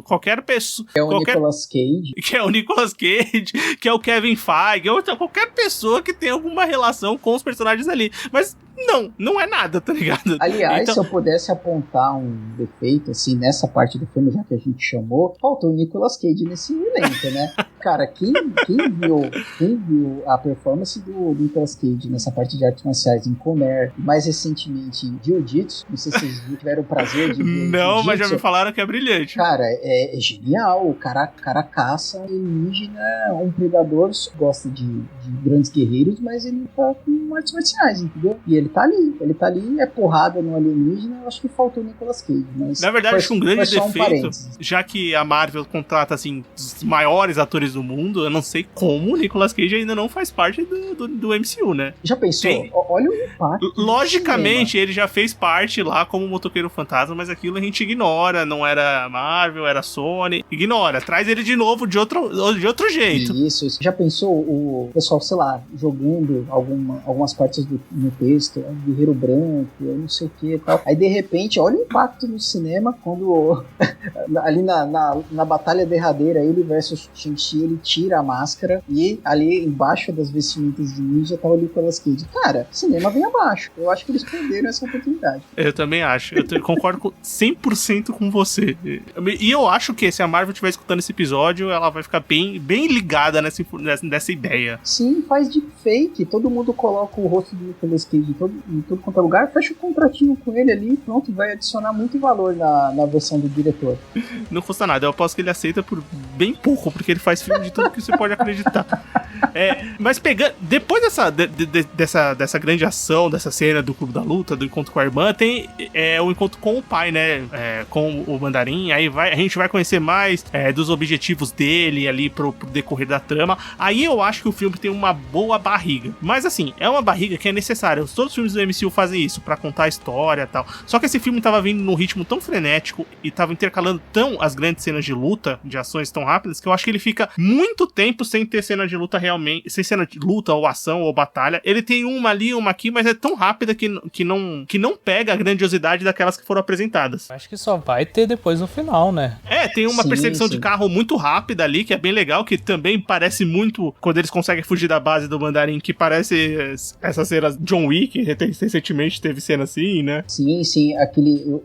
qualquer pessoa... Que é o Nicolas Cage. Que é o Nicolas Cage, que é o Kevin Feige, ou qualquer pessoa que tenha alguma relação com os personagens ali. Mas não é nada, tá ligado? Aliás, então... se eu pudesse apontar um defeito, assim, nessa parte do filme, já que a gente chamou, faltou o Nicolas Cage nesse elenco, né? Cara, quem viu a performance do Nicolas Cage nessa parte de artes marciais em Conair, mais recentemente em Jiu-Jitsu, não sei se vocês tiveram o prazer de ver. Não, mas já me falaram que é brilhante. Cara, é genial. O cara caça alienígena, um predador, gosta de grandes guerreiros, mas ele tá com artes marciais, entendeu? E ele ele tá ali, é porrada no alienígena, eu acho que faltou o Nicolas Cage, mas... Na verdade, acho que um grande defeito, um já que a Marvel contrata, assim, os maiores atores do mundo, eu não sei como o Nicolas Cage ainda não faz parte do MCU, né? Já pensou? Olha o impacto. Logicamente, ele já fez parte lá como Motoqueiro Fantasma, mas aquilo a gente ignora, não era Marvel, era Sony, ignora, traz ele de novo de outro jeito. Isso. Já pensou o pessoal, sei lá, jogando algumas partes no texto, Guerreiro Branco, eu não sei o que e tal. Aí, de repente, olha o impacto no cinema quando ali na batalha derradeira, ele versus Shang-Chi, ele tira a máscara e ali embaixo das vestimentas de ninja tá o Nicolas Cage. Cara, cinema vem abaixo. Eu acho que eles perderam essa oportunidade. Eu também acho. Eu concordo 100% com você. E eu acho que se a Marvel estiver escutando esse episódio, ela vai ficar bem ligada nessa ideia. Sim, faz deepfake. Todo mundo coloca o rosto do Nicolas Cage em todo quanto é lugar, fecha um contratinho com ele ali e pronto, vai adicionar muito valor na versão do diretor. Não custa nada. Eu aposto que ele aceita por bem pouco, porque ele faz filme de tudo que você pode acreditar. Mas pegando... Depois dessa grande ação, dessa cena do Clube da Luta, do encontro com a irmã, tem o encontro com o pai, né? Com o Mandarim. Aí a gente vai conhecer mais dos objetivos dele ali pro decorrer da trama. Aí eu acho que o filme tem uma boa barriga. Mas assim, é uma barriga que é necessária. Todos os filmes do MCU fazem isso, pra contar a história e tal. Só que esse filme tava vindo num ritmo tão frenético e tava intercalando tão as grandes cenas de luta, de ações tão rápidas, que eu acho que ele fica muito tempo sem ter cena de luta realmente, sem cena de luta ou ação ou batalha. Ele tem uma ali, uma aqui, mas é tão rápida que não pega a grandiosidade daquelas que foram apresentadas. Acho que só vai ter depois no final, né? Tem uma perseguição de carro muito rápida ali, que é bem legal, que também parece muito, quando eles conseguem fugir da base do Mandarim, que parece essas cenas John Wick, recentemente teve cena assim, né? Sim,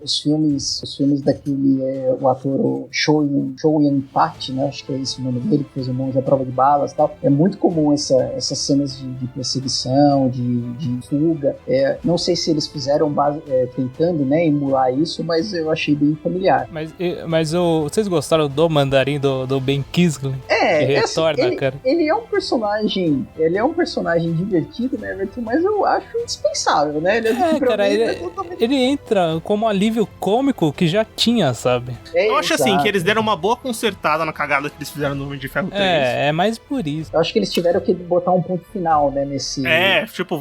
os filmes daquele, o ator Chow Yun-fat, né? Acho que é esse o nome dele, que fez o Monge à Prova de Balas e tal. É muito comum essas cenas de perseguição, de fuga. Não sei se eles fizeram tentando, né, emular isso, mas eu achei bem familiar. Mas vocês gostaram do Mandarim, do Ben Kingsley? Que retorna, cara. Ele é um personagem divertido, né, Everton? Mas eu acho indispensável, né? Ele entra como alívio cômico que já tinha, sabe? Eu acho assim, que eles deram uma boa consertada na cagada que eles fizeram no Homem de Ferro 3. É mais por isso. Eu acho que eles tiveram que botar um ponto final, né, nesse...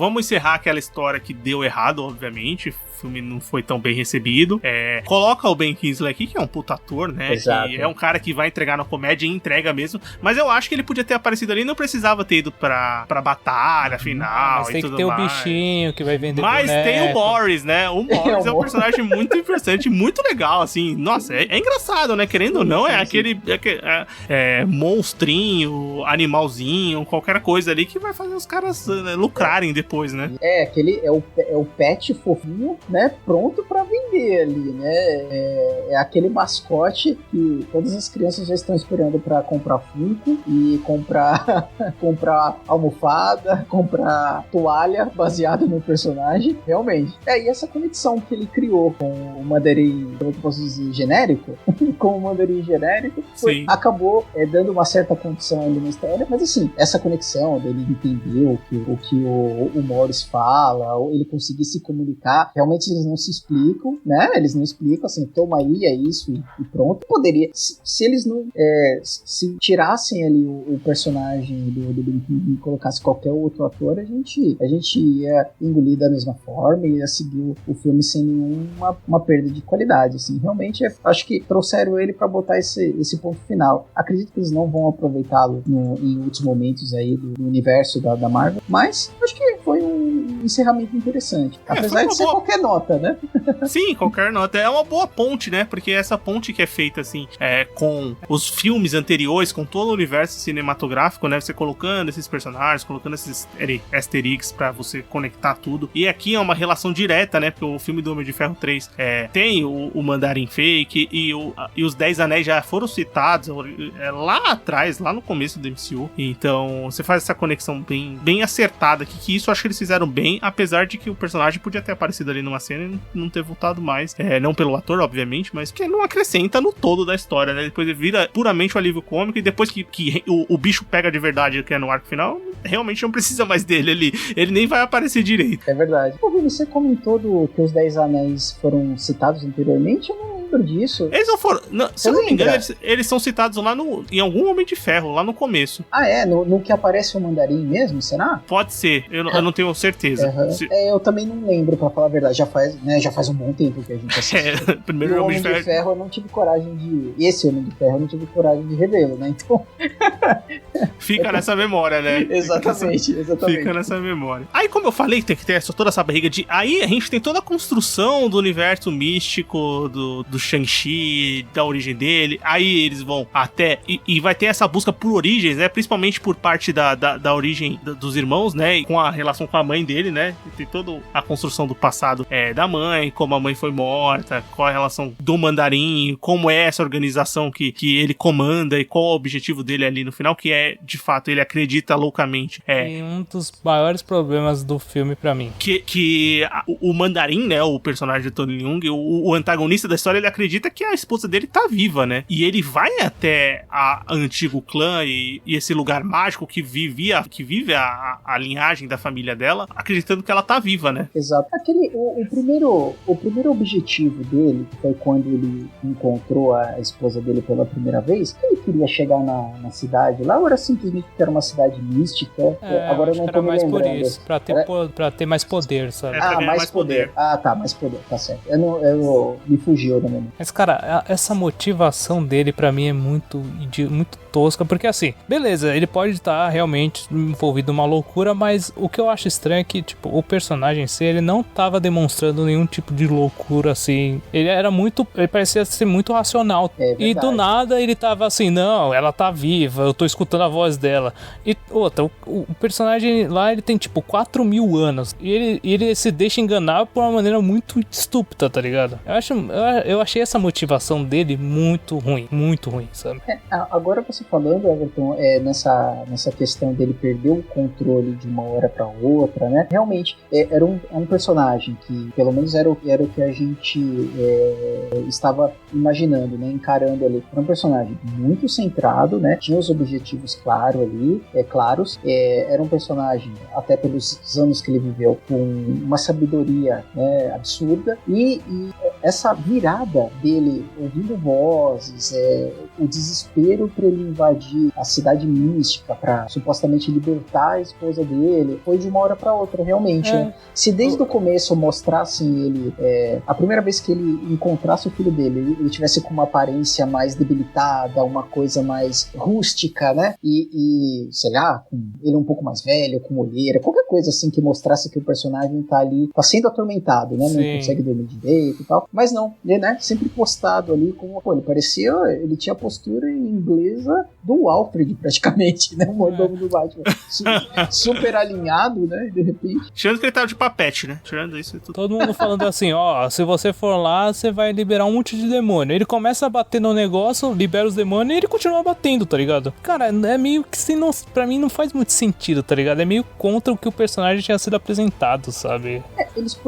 Vamos encerrar aquela história que deu errado, obviamente. O filme não foi tão bem recebido. Coloca o Ben Kingsley aqui, que é um puta ator, né? Exato. Que é um cara que vai entregar na comédia e entrega mesmo. Mas eu acho que ele podia ter aparecido ali e não precisava ter ido pra batalha final e tudo mais. Tem que ter o bichinho que vai vender Mas boneco. tem o Morris, né? O Morris é um personagem muito interessante, muito legal, assim. Nossa, é engraçado, né? Querendo ou não, aquele monstrinho, animalzinho, qualquer coisa ali que vai fazer os caras lucrarem depois, né? Aquele é o pet fofinho, né, pronto pra vender ali, né, é aquele mascote que todas as crianças já estão esperando pra comprar Funko e comprar almofada, comprar toalha baseada no personagem, realmente. E essa conexão que ele criou com o Mandarim, como eu posso dizer, genérico, com o Mandarim genérico, acabou dando uma certa condição ali na história, mas assim, essa conexão dele entender o que o Morris fala, ou ele conseguir se comunicar, realmente eles não se explicam, né? Eles não explicam assim, toma aí, é isso e pronto. Poderia, se eles não se tirassem ali o personagem do Brinquedo e colocasse qualquer outro ator, a gente ia engolir da mesma forma e ia seguir o filme sem nenhuma perda de qualidade, assim. Realmente, acho que trouxeram ele pra botar esse ponto final. Acredito que eles não vão aproveitá-lo em outros momentos aí do universo da Marvel, mas acho que foi um encerramento interessante. Apesar de ser qualquer nota, né? Sim, qualquer nota. É uma boa ponte, né? Porque essa ponte que é feita, assim, com os filmes anteriores, com todo o universo cinematográfico, né? Você colocando esses personagens, colocando esses easter eggs pra você conectar tudo. E aqui é uma relação direta, né? Porque o filme do Homem de Ferro 3 tem o Mandarim Fake e os 10 Anéis já foram citados lá atrás, lá no começo do MCU. Então, você faz essa conexão bem acertada aqui, que isso eu acho que eles fizeram bem. também, apesar de que o personagem podia ter aparecido ali numa cena e não ter voltado mais. Não pelo ator, obviamente, mas que não acrescenta no todo da história, né? Depois ele vira puramente um alívio cômico e depois que o bicho pega de verdade, que é no arco final, realmente não precisa mais dele ali. Ele nem vai aparecer direito. É verdade. Pô, você comentou que os 10 Anéis foram citados anteriormente? Eu não lembro disso. Eles não foram... se eu não me engano, eles são citados lá em algum Homem de Ferro, lá no começo. Ah, é? No que aparece o Mandarim mesmo, será? Pode ser. Eu não tenho certeza. Uhum. Eu também não lembro, pra falar a verdade. Já faz um bom tempo que a gente assistiu. Primeiro o Homem de Ferro eu não tive coragem de... Esse Homem de Ferro eu não tive coragem de revê-lo, né? Então... Fica nessa memória, né? Exatamente. Fica nessa memória. Aí, como eu falei, tem que ter toda essa barriga de... Aí a gente tem toda a construção do universo místico do Shang-Chi, da origem dele. Aí eles vão até... E vai ter essa busca por origens, né? Principalmente por parte da origem dos irmãos, né? E com a relação com a mãe dele, né? E tem toda a construção do passado da mãe, como a mãe foi morta, qual a relação do Mandarim, como é essa organização que ele comanda e qual o objetivo dele ali no final, que é, de fato, ele acredita loucamente. E um dos maiores problemas do filme pra mim. Que o Mandarim, né? O personagem de Tony Leung, o antagonista da história, ele acredita que a esposa dele tá viva, né? E ele vai até a antigo clã e esse lugar mágico que vive a linhagem da família dela, acreditando que ela tá viva, né? Exato. O primeiro objetivo dele, que foi quando ele encontrou a esposa dele pela primeira vez, ele queria chegar na cidade lá, ou era simplesmente que era uma cidade mística? Agora eu não tô me lembrando. Por isso, pra ter mais poder, sabe? Mais poder. Tá, mais poder, tá certo. Me fugiu da memória. Mas, cara, essa motivação dele pra mim é muito tosca, porque assim, beleza, ele pode estar realmente envolvido numa loucura, mas o que eu acho estranho é que, tipo, o personagem em si, ele não tava demonstrando nenhum tipo de loucura, assim. Ele parecia ser muito racional. E do nada ele tava assim, não, ela tá viva, eu tô escutando a voz dela. E outra, o personagem lá, ele tem tipo 4.000 anos. E ele se deixa enganar por uma maneira muito estúpida, tá ligado? Eu achei essa motivação dele muito ruim, sabe? Agora você falando, Everton, nessa questão dele perder o controle de uma hora pra outra, né? Realmente, era um personagem que, pelo menos era o que a gente estava imaginando, né? Encarando ali. Era um personagem muito centrado, né? Tinha os objetivos claros. Era um personagem, até pelos anos que ele viveu, com uma sabedoria, né, absurda. E essa virada dele, ouvindo vozes, o desespero para ele invadir a cidade mística, para supostamente libertar a esposa dele, foi de uma hora para outra, realmente. Né? Se desde o começo mostrassem ele, a primeira vez que ele encontrasse o filho dele, ele tivesse com uma aparência mais debilitada, uma coisa mais rústica, né? E sei lá, ele um pouco mais velho, com olheira, qualquer coisa assim que mostrasse que o personagem tá sendo atormentado, né? Não consegue dormir direito e tal. Mas não, ele, né? Sempre postado ali como, ele tinha a postura inglesa do Alfred, praticamente, né? O mordomo do Batman. Super alinhado, né? De repente. Tirando que ele tava de papete, né? Tirando isso e tudo. Todo mundo falando assim, se você for lá, você vai liberar um monte de demônio. Ele começa a bater no negócio, libera os demônios e ele continua batendo, tá ligado? Cara, é meio que pra mim não faz muito sentido, tá ligado? É meio contra o que o personagem tinha sido apresentado, sabe? Eles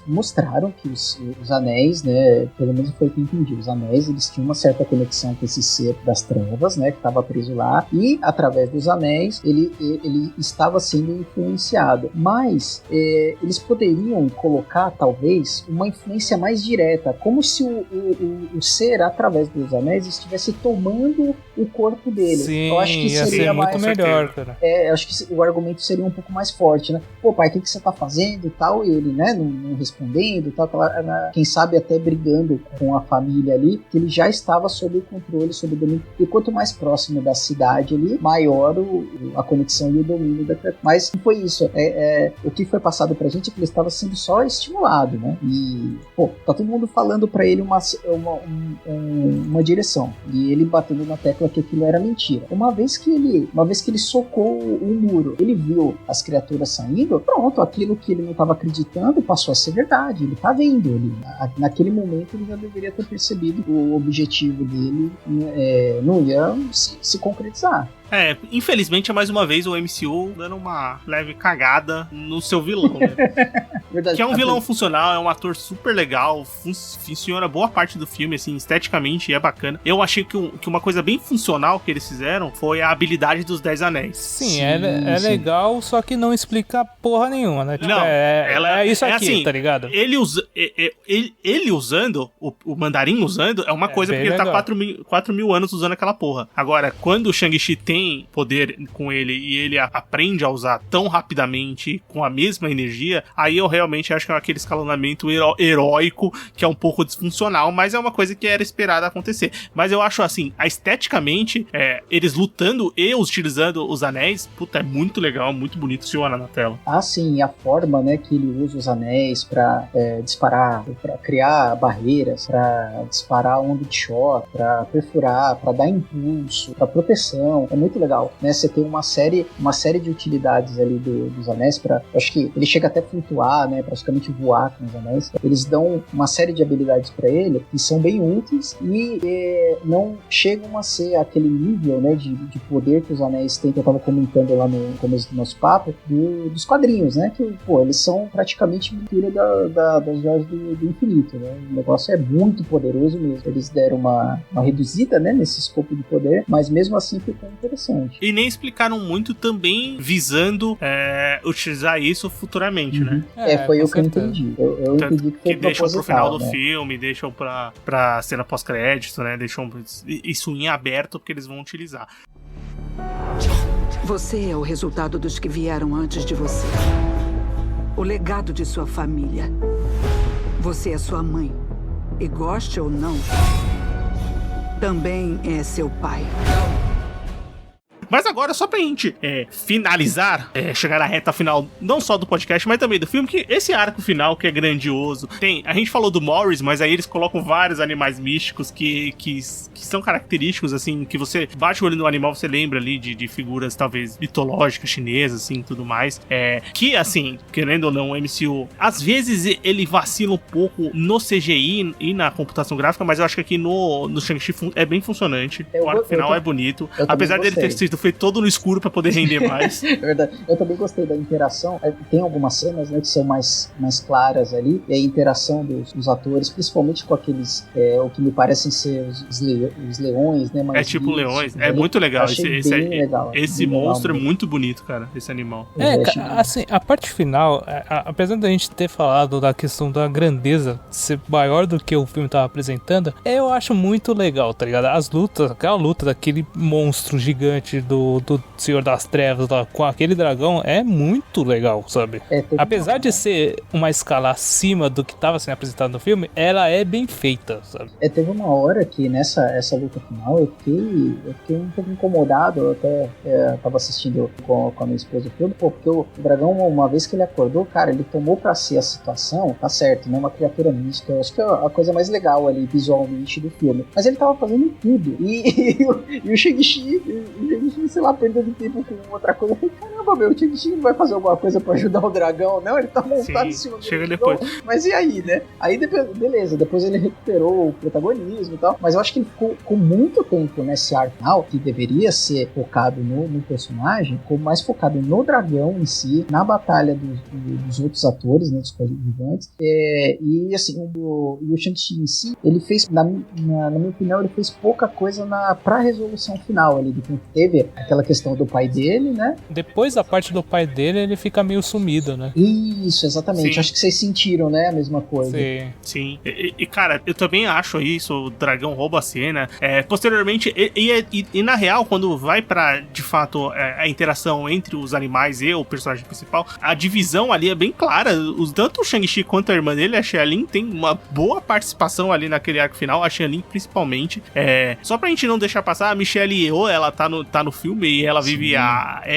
mostraram que os anéis, né? Pelo menos foi o que eu entendi. Os anéis, eles tinham uma certa conexão com esse ser das trevas, né? Que estava preso lá. E, através dos anéis, ele estava sendo influenciado. Mas, eles poderiam colocar, talvez, uma influência mais direta. Como se o ser, através dos anéis, estivesse tomando o corpo dele. Sim, eu acho que ia seria ser muito melhor, cara. Eu acho que o argumento seria um pouco mais forte, né? Pô, pai, o que você tá fazendo e tal? E ele, né, não respondendo e tal. Quem sabe até brigando com a família ali, que ele já estava sob o controle, sob o domínio. E quanto mais próximo da cidade ali, maior a conexão e o domínio da criatura. Mas não foi isso. O que foi passado pra gente é que ele estava sendo só estimulado, né? E, pô, tá todo mundo falando pra ele uma direção. E ele batendo na tecla que aquilo era mentira. Uma vez que ele socou o muro, ele viu as criaturas saindo, pronto, aquilo que ele não estava acreditando passou a ser verdade. Ele tá vendo. Naquele momento ele já deveria ter percebido o objetivo dele não ia se concretizar. Infelizmente, mais uma vez, o MCU dando uma leve cagada no seu vilão, né? Verdade. Que é um vilão funcional, é um ator super legal, funciona boa parte do filme, assim, esteticamente é bacana. Eu achei que uma coisa bem funcional que eles fizeram foi a habilidade dos 10 Anéis. Sim, é legal, só que não explica porra nenhuma, né? Tipo, Não, é isso aqui, assim, tá ligado? Ele usando, o mandarim usando, é uma coisa, porque ele tá 4 mil anos usando aquela porra. Agora, quando o Shang-Chi tem poder com ele e ele aprende a usar tão rapidamente, com a mesma energia, aí eu realmente acho que é aquele escalonamento heróico que é um pouco disfuncional, mas é uma coisa que era esperada acontecer. Mas eu acho assim, esteticamente, eles lutando e utilizando os anéis, puta, é muito legal, muito bonito, funciona na tela. Ah, sim, e a forma, né, que ele usa os anéis pra disparar, pra criar barreiras, pra disparar onda de choque, pra perfurar, pra dar impulso, pra proteção, é muito legal, né? Você tem uma série de utilidades ali dos anéis acho que ele chega até a flutuar, né, praticamente voar com os anéis. Eles dão uma série de habilidades pra ele que são bem úteis e não chegam a ser aquele nível, né, de poder que os anéis têm, que eu tava comentando lá no começo do nosso papo, dos quadrinhos, né, que, pô, eles são praticamente mentira das joias do infinito, né, o negócio é muito poderoso mesmo. Eles deram uma reduzida, né, nesse escopo de poder, mas mesmo assim ficou interessante. E nem explicaram muito também visando utilizar isso futuramente, né? Foi o que eu entendi. Eu entendi que foi deixam pro final do né? filme, deixam pra cena pós-crédito, né? Deixam isso em aberto porque eles vão utilizar. Você é o resultado dos que vieram antes de você. O legado de sua família. Você é sua mãe. E goste ou não, também é seu pai. Mas agora, só pra gente finalizar, chegar na reta final, não só do podcast, mas também do filme, que esse arco final que é grandioso. A gente falou do Morris, mas aí eles colocam vários animais místicos que são característicos, assim, que você bate o olho no animal, você lembra ali de figuras, talvez, mitológicas, chinesas, assim, tudo mais. Que, assim, querendo ou não, o MCU, às vezes ele vacila um pouco no CGI e na computação gráfica, mas eu acho que aqui no Shang-Chi é bem funcionante. O arco final é bonito. Apesar dele ter sido feito todo no escuro pra poder render mais. É verdade. Eu também gostei da interação. Tem algumas cenas, né, que são mais claras ali, e a interação dos atores, principalmente com aqueles, o que me parecem ser os leões, né? Mais tipo leões. É muito legal. Legal. Esse monstro é muito bonito, cara, esse animal. Assim, a parte final, apesar da gente ter falado da questão da grandeza ser maior do que o filme tava apresentando, eu acho muito legal, tá ligado? As lutas, aquela luta daquele monstro gigante do Senhor das Trevas lá, com aquele dragão é muito legal, sabe? Apesar de ser uma escala acima do que estava sendo apresentado no filme, ela é bem feita, sabe? Teve uma hora que essa luta final eu fiquei um pouco incomodado. Eu até tava assistindo com a minha esposa o filme, porque o dragão, uma vez que ele acordou, cara, ele tomou pra si a situação, tá certo, né? Uma criatura mística, eu acho que é a coisa mais legal ali visualmente do filme. Mas ele tava fazendo tudo. E o Shang-Chi, sei lá, perdendo tempo com outra coisa. Eu falei, caramba, meu, o Shang-Chi não vai fazer alguma coisa pra ajudar o dragão, não? Ele tá montado em cima do chega depois. Mas e aí, né? Aí, beleza, depois ele recuperou o protagonismo e tal, mas eu acho que ele ficou com muito tempo nesse arco final, que deveria ser focado no personagem, ficou mais focado no dragão em si, na batalha dos outros atores, né, dos coadjuvantes, e assim, o Shang-Chi em si, ele fez, na minha opinião, ele fez pouca coisa pra resolução final ali, de que teve aquela questão do pai dele, né? Depois da parte do pai dele, ele fica meio sumido, né? Isso, exatamente. Sim. Acho que vocês sentiram, né? A mesma coisa. Sim. E cara, eu também acho isso, o dragão rouba a cena. Posteriormente, e na real, quando vai pra, de fato, a interação entre os animais e o personagem principal, a divisão ali é bem clara. Tanto o Shang-Chi quanto a irmã dele, a Xia-Lin, tem uma boa participação ali naquele arco final, a Xia-Lin principalmente. Só pra gente não deixar passar, a Michelle Yeoh, ela tá no filme e ela vive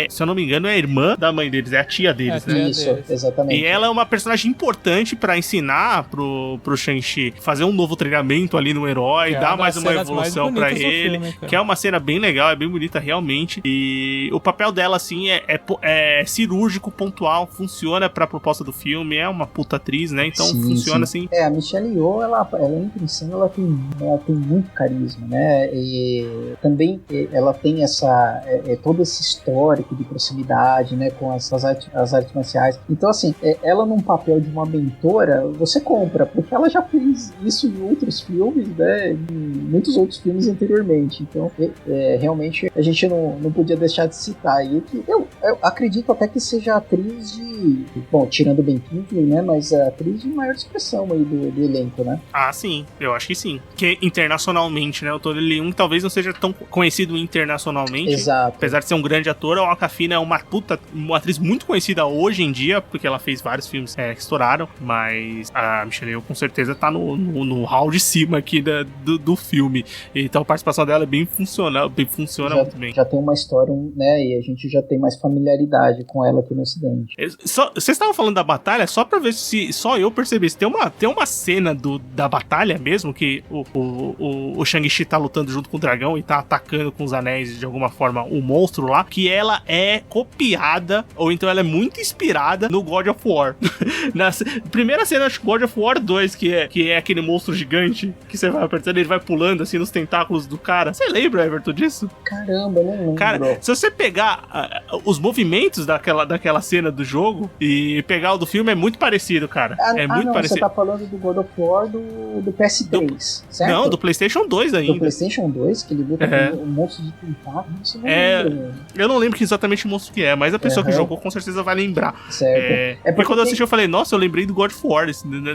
se eu não me engano, é a irmã da mãe deles, é a tia deles, né? Isso, exatamente. E ela é uma personagem importante pra ensinar pro Shang-Chi fazer um novo treinamento ali no herói, dar mais uma evolução pra ele, filme, que é uma cena bem legal, é bem bonita realmente, e o papel dela, assim, é cirúrgico, pontual, funciona pra proposta do filme, é uma puta atriz, né? Então funciona assim. A Michelle Yeoh, ela entra em cena, ela tem muito carisma, né? E também ela tem essa todo esse histórico de proximidade, né, com as artes marciais. Então, assim, ela num papel de uma mentora, você compra, porque ela já fez isso em outros filmes, né, em muitos outros filmes anteriormente. Então, realmente, a gente não podia deixar de citar aí que eu acredito até que seja a atriz de... Bom, tirando o Ben Kingsley, né, mas a atriz de maior expressão aí do elenco, né? Ah, sim, eu acho que sim. Que internacionalmente, né, o Tony Leung talvez não seja tão conhecido internacionalmente. Exato. Apesar de ser um grande ator, a Awkwafina é uma atriz muito conhecida hoje em dia, porque ela fez vários filmes que estouraram, mas a Michelle Yeoh com certeza tá no hall de cima aqui do filme. Então a participação dela funciona muito bem. Já tem uma história, né, e a gente já tem mais familiaridade com ela aqui no Ocidente. Vocês estavam falando da batalha, só pra ver se só eu percebi. Tem uma cena da batalha mesmo, que o Shang-Chi tá lutando junto com o dragão e tá atacando com os anéis de alguma forma o monstro lá, que ela é copiada, ou então ela é muito inspirada no God of War. Na primeira cena, acho que God of War 2, que é aquele monstro gigante que você vai apertando, ele vai pulando assim nos tentáculos do cara. Você lembra, Everton, disso? Caramba, não lembro. Cara, se você pegar os movimentos daquela cena do jogo e pegar o do filme, é muito parecido, cara. Muito parecido. Você tá falando do God of War do PS3, certo? Não, do PlayStation 2 ainda. Do PlayStation 2, que ele luta com um monstro de tentáculos. Eu não lembro exatamente o monstro que é, mas a pessoa que jogou com certeza vai lembrar. Certo. Porque quando eu assisti eu falei, nossa, eu lembrei do God of War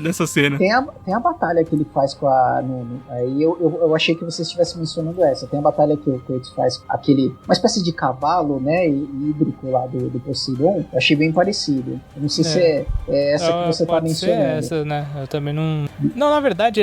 nessa cena. Tem a batalha que ele faz com a... Aí eu achei que você estivesse mencionando essa. Tem a batalha que o Kratos faz uma espécie de cavalo, né, hídrico lá do Poseidon. Eu achei bem parecido. Eu não sei se é essa que você tá mencionando. Pode ser essa, né? Eu também não... Não, na verdade,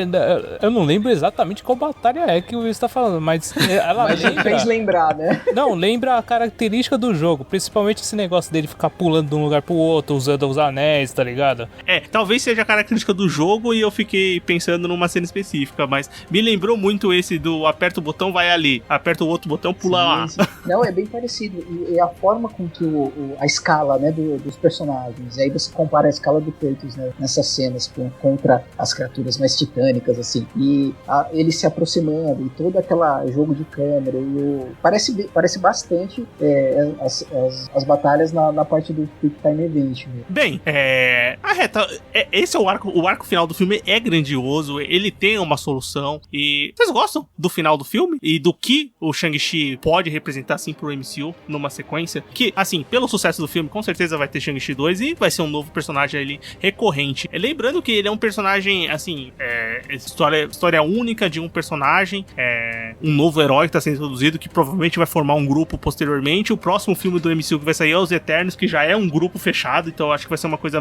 eu não lembro exatamente qual batalha é que o Luiz tá falando, mas ela mas lembra... fez lembrar, né? Não, lembra a característica do jogo, principalmente esse negócio dele ficar pulando de um lugar pro outro, usando os anéis, tá ligado? Talvez seja a característica do jogo e eu fiquei pensando numa cena específica, mas me lembrou muito esse do aperta o botão, vai ali, aperta o outro botão, pula lá. Sim. Não, é bem parecido. E a forma com que a escala, né, dos personagens, e aí você compara a escala do Kratos, né, nessas cenas contra as criaturas mais titânicas, assim, e ele se aproximando, e todo aquele jogo de câmera, parece bastante as batalhas na parte do Quick Time Event. Né? Bem, esse é o arco final do filme é grandioso, ele tem uma solução, e vocês gostam do final do filme? E do que o Shang-Chi pode representar, assim, pro MCU numa sequência? Que, assim, pelo sucesso do filme, com certeza vai ter Shang-Chi 2 e vai ser um novo personagem ali recorrente. Lembrando que ele é um personagem, assim, história única de um personagem, um novo herói que tá sendo introduzido, que provavelmente vai formar um grupo posteriormente. O próximo filme do MCU que vai sair é Os Eternos, que já é um grupo fechado, então eu acho que vai ser uma coisa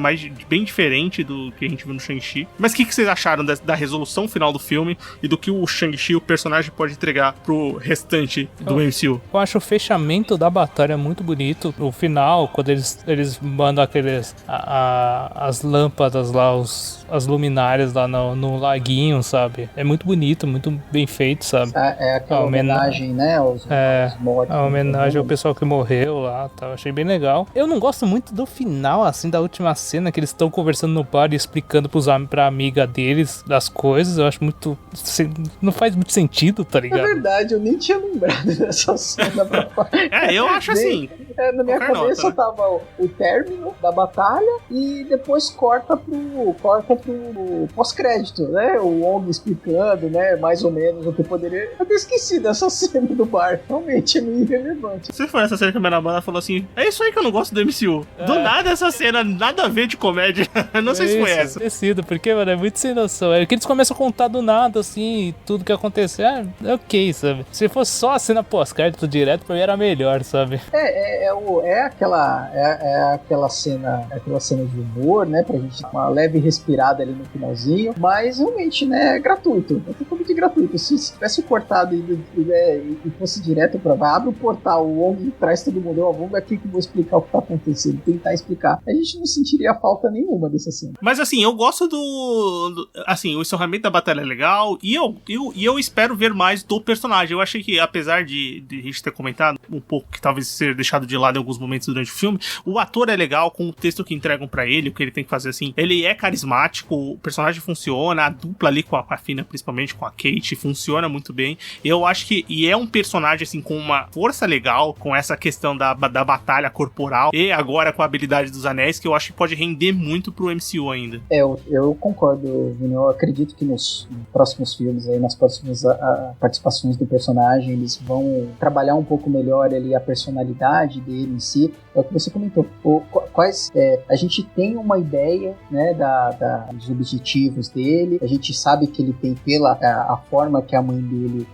bem diferente do que a gente viu no Shang-Chi. Mas o que vocês acharam da resolução final do filme e do que o Shang-Chi, o personagem, pode entregar pro restante do MCU? Eu acho o fechamento da batalha muito bonito. O final, quando eles mandam as lâmpadas lá, as luminárias lá no laguinho, sabe? É muito bonito, muito bem feito, sabe? É aquela homenagem, né? Aos mortos. A homenagem ao pessoal que morreu lá, tá? Achei bem legal. Eu não gosto muito do final, assim, da última cena, que eles estão conversando no bar e explicando pra amiga deles das coisas. Eu acho muito... Não faz muito sentido, tá ligado? É verdade, eu nem tinha lembrado dessa cena. Eu acho assim... Na minha cabeça tava o término da batalha e depois corta pro pós-crédito, né? O Wong explicando, né? Mais ou menos o que poderia... Eu até esqueci dessa cena do bar. Realmente é meio irrelevante. Se for essa cena que a minha namorada falou assim, é isso aí que eu não gosto do MCU. Do nada essa cena, nada a ver de comédia. Não sei se foi essa. Tecido, porque, mano, é muito sem noção. É que eles começam a contar do nada, assim, tudo que aconteceu. É ok, sabe? Se fosse só a cena pós-crédito direto, pra mim era melhor, sabe? Aquela cena de humor, né? Pra gente dar uma leve respirada ali no finalzinho. Mas realmente, né? É gratuito. É totalmente gratuito. Se tivesse cortado e fosse direto pra lá, abre o portal, o Wong traz todo mundo. Vamos aqui que eu vou explicar o que tá acontecendo. Tentar explicar. A gente não sentiria falta nenhuma dessa cena. Mas assim, eu gosto assim, o encerramento da batalha é legal. E eu espero ver mais do personagem. Eu achei que, apesar de a gente ter comentado um pouco que talvez ser deixado de lado em alguns momentos durante o filme. O ator é legal, com o texto que entregam pra ele, o que ele tem que fazer, assim, ele é carismático, o personagem funciona, a dupla ali com a Fina, principalmente com a Kate, funciona muito bem. Eu acho que, e é um personagem, assim, com uma força legal, com essa questão da batalha corporal, e agora com a habilidade dos anéis, que eu acho que pode render muito pro MCU ainda. Eu concordo, Vini. Eu acredito que nos próximos filmes, aí, nas próximas participações do personagem, eles vão trabalhar um pouco melhor ali a personalidade dele em si. É o que você comentou. A gente tem uma ideia, né, dos objetivos dele. A gente sabe que ele tem, pela a forma que a mãe dele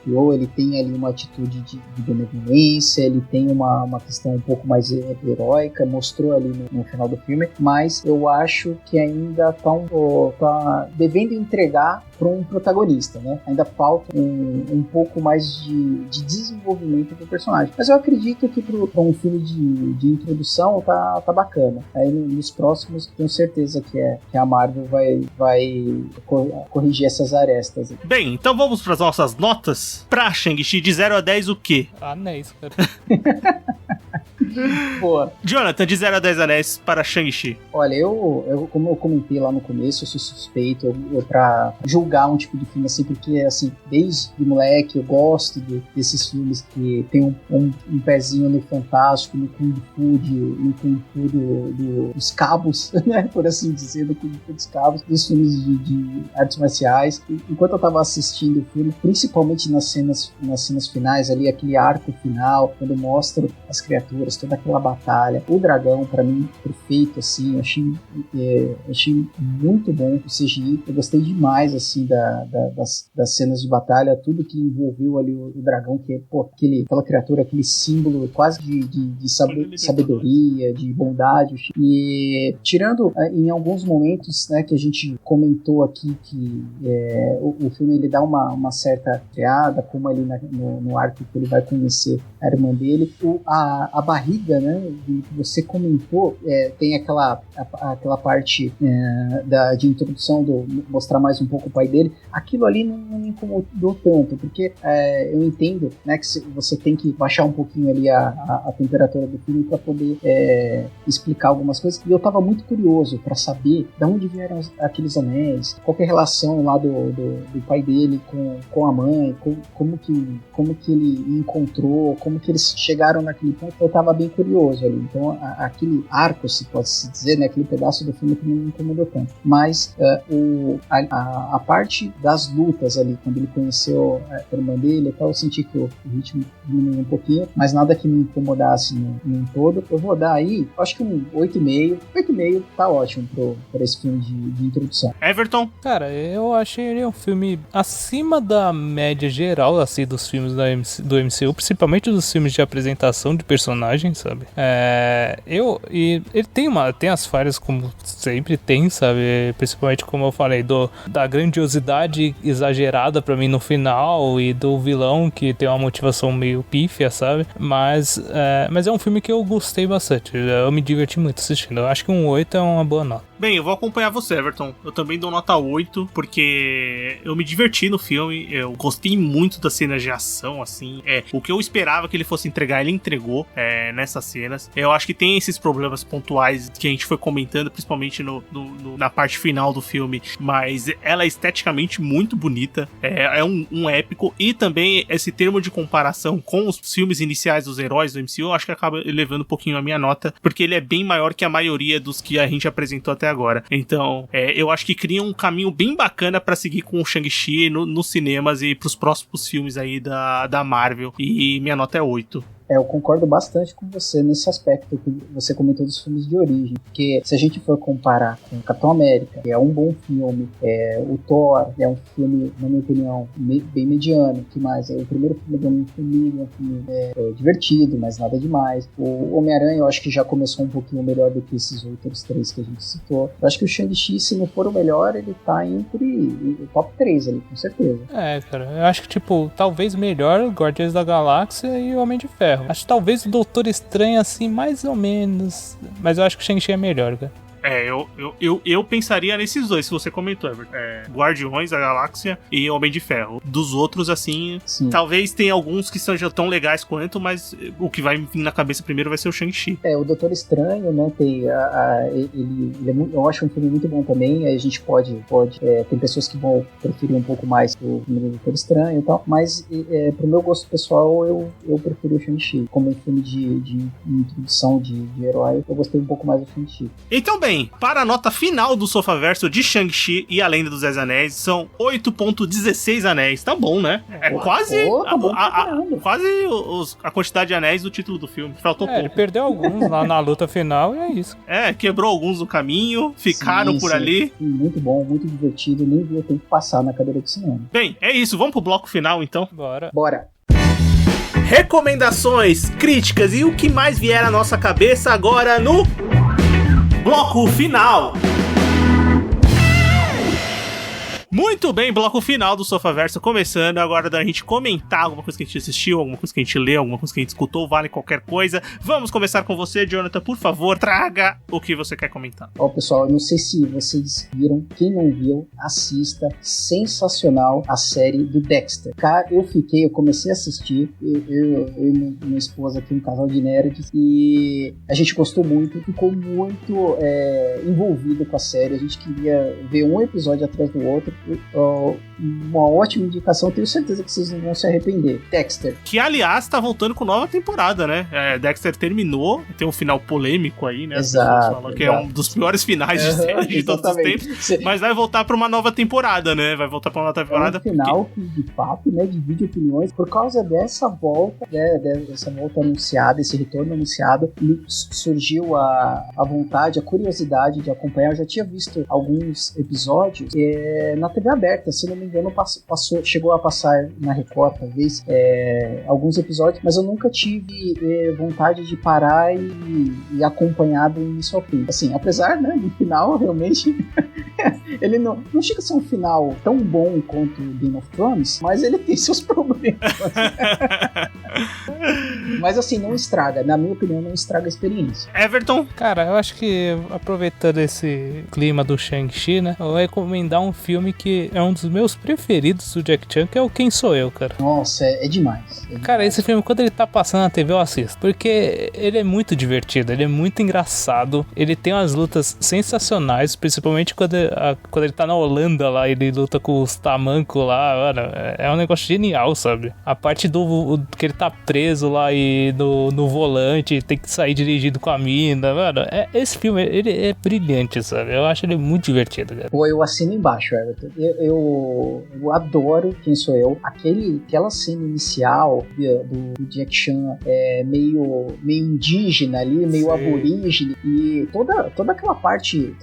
criou, ele tem ali uma atitude de benevolência, ele tem uma questão um pouco mais heróica, mostrou ali no final do filme, mas eu acho que ainda tá devendo entregar para um protagonista, né? Ainda falta um pouco mais de desenvolvimento do personagem. Mas eu acredito que para um filme de introdução tá bacana. Aí nos próximos, tenho certeza que a Marvel vai corrigir essas arestas. Bem, então vamos para as nossas notas. Pra Shang-Chi, de 0 a 10, o quê? Anéis, cara. Boa. Jonathan, de 0 a 10 anéis para Shang-Chi. Olha, eu como eu comentei lá no começo, eu sou suspeito pra julgar um tipo de filme assim, porque assim, desde moleque eu gosto desses filmes que tem um pezinho no fantástico, no Kung Fu dos cabos, né, por assim dizer, do Kung Fu dos cabos, dos filmes de artes marciais. Enquanto eu tava assistindo o filme, principalmente nas cenas finais ali, aquele arco final, quando mostra as criaturas, toda aquela batalha, o dragão, pra mim, perfeito, assim, achei muito bom o CGI, eu gostei demais, assim, das cenas de batalha, tudo que envolveu ali o dragão, que é, aquela criatura, aquele símbolo quase de sabedoria, de bondade, e tirando em alguns momentos, né, que a gente comentou aqui que o filme ele dá uma certa freada, como ali no arco que ele vai conhecer a irmã dele, a barriga, né, que você comentou, tem aquela parte de introdução, mostrar mais um pouco o pai dele, aquilo ali não me incomodou tanto, porque eu entendo, né, que você tem que baixar um pouquinho ali a temperatura do filme para poder explicar algumas coisas, e eu tava muito curioso para saber de onde vieram aqueles anéis, qual que é a relação lá do pai dele com a mãe, como que ele encontrou, como que eles chegaram naquele ponto. Eu tava bem curioso ali, então aquele arco, se pode se dizer, né, aquele pedaço do filme que não me incomodou tanto, mas a parte das lutas ali, quando ele conheceu a irmã dele, eu senti que o ritmo diminuiu um pouquinho, mas nada que me incomodasse no todo. Eu vou dar aí, acho que um 8,5 tá ótimo pra esse filme de introdução. Everton? Cara, eu achei ele um filme acima da média geral, assim, dos filmes do MCU, principalmente dos filmes de apresentação de personagens, sabe? E ele tem as falhas, como sempre tem, sabe? Principalmente, como eu falei, da grandiosidade exagerada pra mim no final, e do vilão que tem uma motivação meio pífia, sabe? Mas é um filme que eu gostei bastante, eu me diverti muito assistindo. Eu acho que um 8 é uma boa nota. Bem, eu vou acompanhar você, Everton. Eu também dou nota 8, porque eu me diverti no filme, eu gostei muito das cenas de ação, assim. O que eu esperava que ele fosse entregar, ele entregou nessas cenas. Eu acho que tem esses problemas pontuais que a gente foi comentando, principalmente na parte final do filme, mas ela é esteticamente muito bonita, é um épico, e também esse termo de comparação com os filmes iniciais dos heróis do MCU, eu acho que acaba elevando um pouquinho a minha nota, porque ele é bem maior que a maioria dos que a gente apresentou até agora. Então, eu acho que cria um caminho bem bacana pra seguir com o Shang-Chi nos cinemas e pros próximos filmes aí da Marvel, e minha nota é 8. Eu concordo bastante com você nesse aspecto que você comentou dos filmes de origem, porque se a gente for comparar com Capitão América, que é um bom filme, o Thor é um filme, na minha opinião, bem mediano, que mais? O primeiro filme do Homem-Formiga é um filme divertido, mas nada demais. O Homem-Aranha eu acho que já começou um pouquinho melhor do que esses outros 3 que a gente citou. Eu acho que o Shang-Chi, se não for o melhor, ele tá entre o top 3 ali, com certeza. Cara, eu acho que, tipo, talvez melhor Guardiões da Galáxia e o Homem de Ferro. Acho que talvez o Doutor Estranho, assim, mais ou menos. Mas eu acho que o Shang-Chi é melhor, cara. Eu pensaria nesses dois, se você comentou, Everton. Guardiões da Galáxia e Homem de Ferro. Dos outros, assim, Sim. talvez tenha alguns que sejam tão legais quanto, mas o que vai vir na cabeça primeiro vai ser o Shang-Chi. O Doutor Estranho, né, tem ele é muito, eu acho um filme muito bom também. Aí a gente pode tem pessoas que vão preferir um pouco mais o filme do Doutor Estranho e tal, mas pro meu gosto pessoal, eu preferi o Shang-Chi. Como um filme de introdução de herói, eu gostei um pouco mais do Shang-Chi. Então, bem, para a nota final do Sofaverso de Shang-Chi e A Lenda dos 10 Anéis, são 8.16 anéis. Tá bom, né? Quase tá bom quase a quantidade de anéis do título do filme. Faltou pouco. Ele perdeu alguns lá na luta final e é isso. Quebrou alguns no caminho, ficaram por ali. Muito bom, muito divertido, nem vi o tempo passar na cadeira de cinema. Bem, é isso, vamos pro bloco final então. Bora. Recomendações, críticas e o que mais vier à nossa cabeça agora no bloco final. Muito bem, bloco final do Sofaverso começando. Agora da gente comentar alguma coisa que a gente assistiu, alguma coisa que a gente leu, alguma coisa que a gente escutou, vale qualquer coisa. Vamos começar com você, Jonathan, por favor, traga o que você quer comentar. Pessoal, eu não sei se vocês viram, quem não viu, assista, sensacional a série do Dexter. Cara, eu comecei a assistir, eu e minha esposa aqui, um casal de nerds, e a gente gostou muito, ficou muito envolvido com a série, a gente queria ver um episódio atrás do outro. Uma ótima indicação, tenho certeza que vocês não vão se arrepender. Dexter, que aliás tá voltando com nova temporada, né? Dexter terminou, tem um final polêmico aí, né? Exato, falam que é um dos piores finais de série de todos os tempos, mas vai voltar pra uma nova temporada, né? Vai voltar pra uma nova temporada. É um final que, de fato, né, divide opiniões por causa dessa volta, né, dessa volta anunciada, esse retorno anunciado, surgiu a vontade, a curiosidade de acompanhar. Eu já tinha visto alguns episódios na TV aberta, se não me engano, chegou a passar na Record, talvez, alguns episódios, mas eu nunca tive vontade de parar e acompanhar do início ao fim. Assim, apesar, né, do final, realmente, ele não chega a ser um final tão bom quanto Game of Thrones, mas ele tem seus problemas. Mas assim, não estraga, na minha opinião, não estraga a experiência. Everton? Cara, eu acho que, aproveitando esse clima do Shang-Chi, né, eu vou recomendar um filme que é um dos meus preferidos do Jack Chan, que é o Quem Sou Eu, cara. Nossa, é demais. Cara, esse filme, quando ele tá passando na TV, eu assisto. Porque ele é muito divertido, ele é muito engraçado, ele tem umas lutas sensacionais, principalmente quando ele tá na Holanda lá, ele luta com os tamancos lá, mano, é um negócio genial, sabe? A parte que ele tá preso lá e no volante, tem que sair dirigindo com a mina, mano, esse filme, ele é brilhante, sabe? Eu acho ele muito divertido, cara. Pô, eu assino embaixo, Everton. Eu adoro Quem Sou Eu. Aquela cena inicial do Jack Chan meio indígena ali, meio aborígene, e toda aquela parte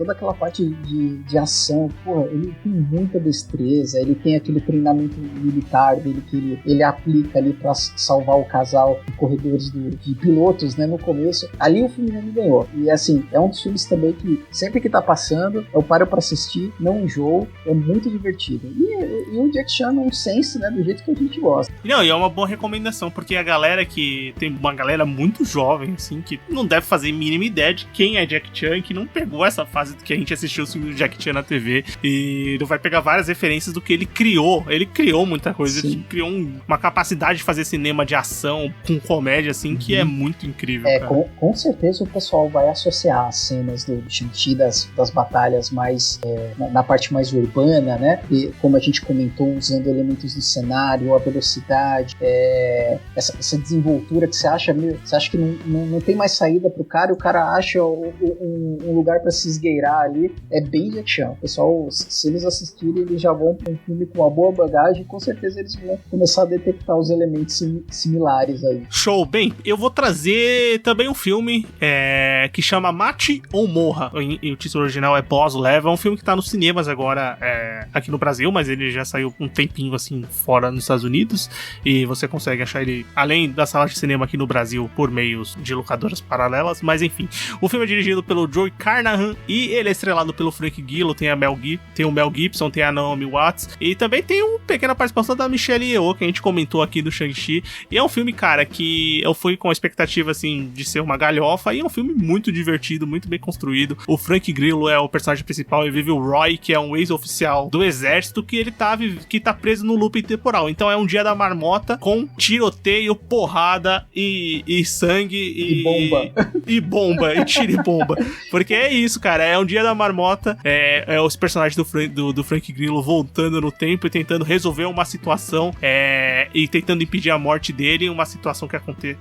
de ação, porra, ele tem muita destreza, ele tem aquele treinamento militar dele que ele aplica ali pra salvar o casal em corredores de pilotos, né, no começo. Ali o filme me ganhou. E assim, é um dos filmes também que sempre que tá passando, eu paro pra assistir, não enjoo, é muito divertido. E o Jack Chan não sense, né, do jeito que a gente gosta. Não, e é uma boa recomendação, porque a galera que tem uma galera muito jovem, assim, que não deve fazer mínima ideia de quem é Jack Chan, que não pegou essa fase que a gente assistiu o filme do Jack Chan na TV, e não vai pegar várias referências do que ele criou. Ele criou muita coisa, Sim. ele criou uma capacidade de fazer cinema de ação com comédia, assim, que é muito incrível, cara. Com certeza o pessoal vai associar as cenas do Shang-Chi, das batalhas mais na parte mais urbana, né? E como a gente comentou, usando elementos do cenário, a velocidade, essa desenvoltura que você acha que não tem mais saída pro cara, e o cara acha um lugar pra se esgueirar ali. É bem Jack Chan. O pessoal, se eles assistirem, eles já vão pra um filme com uma boa bagagem, com certeza eles vão começar a detectar os elementos similares aí. Show! Bem, eu vou trazer também um filme que chama Mate ou Morra. E o título original é Boss Level. É um filme que tá nos cinemas agora aqui no Brasil, mas ele já saiu um tempinho assim fora nos Estados Unidos, e você consegue achar ele além das salas de cinema aqui no Brasil por meios de locadoras paralelas, mas enfim. O filme é dirigido pelo Joe Carnahan e ele é estrelado pelo Frank Grillo, Grillo, tem o Mel Gibson, tem a Naomi Watts, e também tem uma pequena participação da Michelle Yeoh, que a gente comentou aqui do Shang-Chi. E é um filme, cara, que eu fui com a expectativa, assim, de ser uma galhofa, e é um filme muito divertido, muito bem construído. O Frank Grillo é o personagem principal, e vive o Roy, que é um ex-oficial do exército, que ele que tá preso no loop temporal. Então é um dia da marmota com tiroteio, porrada e sangue e bomba. E bomba, e tiro e bomba. Porque é isso, cara, é um dia da marmota, é os personagens do Frank Grillo voltando no tempo e tentando resolver uma situação, e tentando impedir a morte dele, uma situação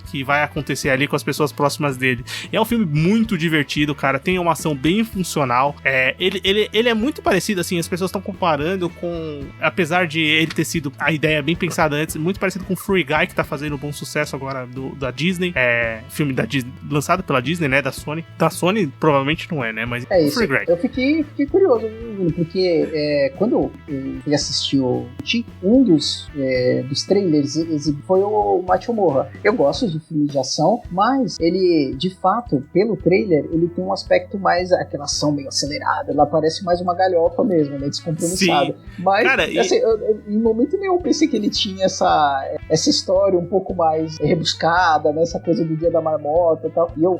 que vai acontecer ali com as pessoas próximas dele. E é um filme muito divertido, cara, tem uma ação bem funcional, ele é muito parecido, assim, as pessoas estão comparando com, apesar de ele ter sido a ideia bem pensada antes, muito parecido com Free Guy, que tá fazendo um bom sucesso agora da Disney, filme da Disney, lançado pela Disney, né, da Sony. Da Sony provavelmente não é, né, mas isso. Free Guy. Eu fiquei curioso, porque quando eu fui assistir um dos trailers foi o Matthew Morra. Eu gosto de filmes de ação, mas ele, de fato, pelo trailer, ele tem um aspecto mais, aquela ação meio acelerada, ela parece mais uma galhofa mesmo, né, descompromissada. Mas, cara, assim, em momento nenhum eu pensei que ele tinha essa história um pouco mais rebuscada, né, essa coisa do dia da marmota e tal. E eu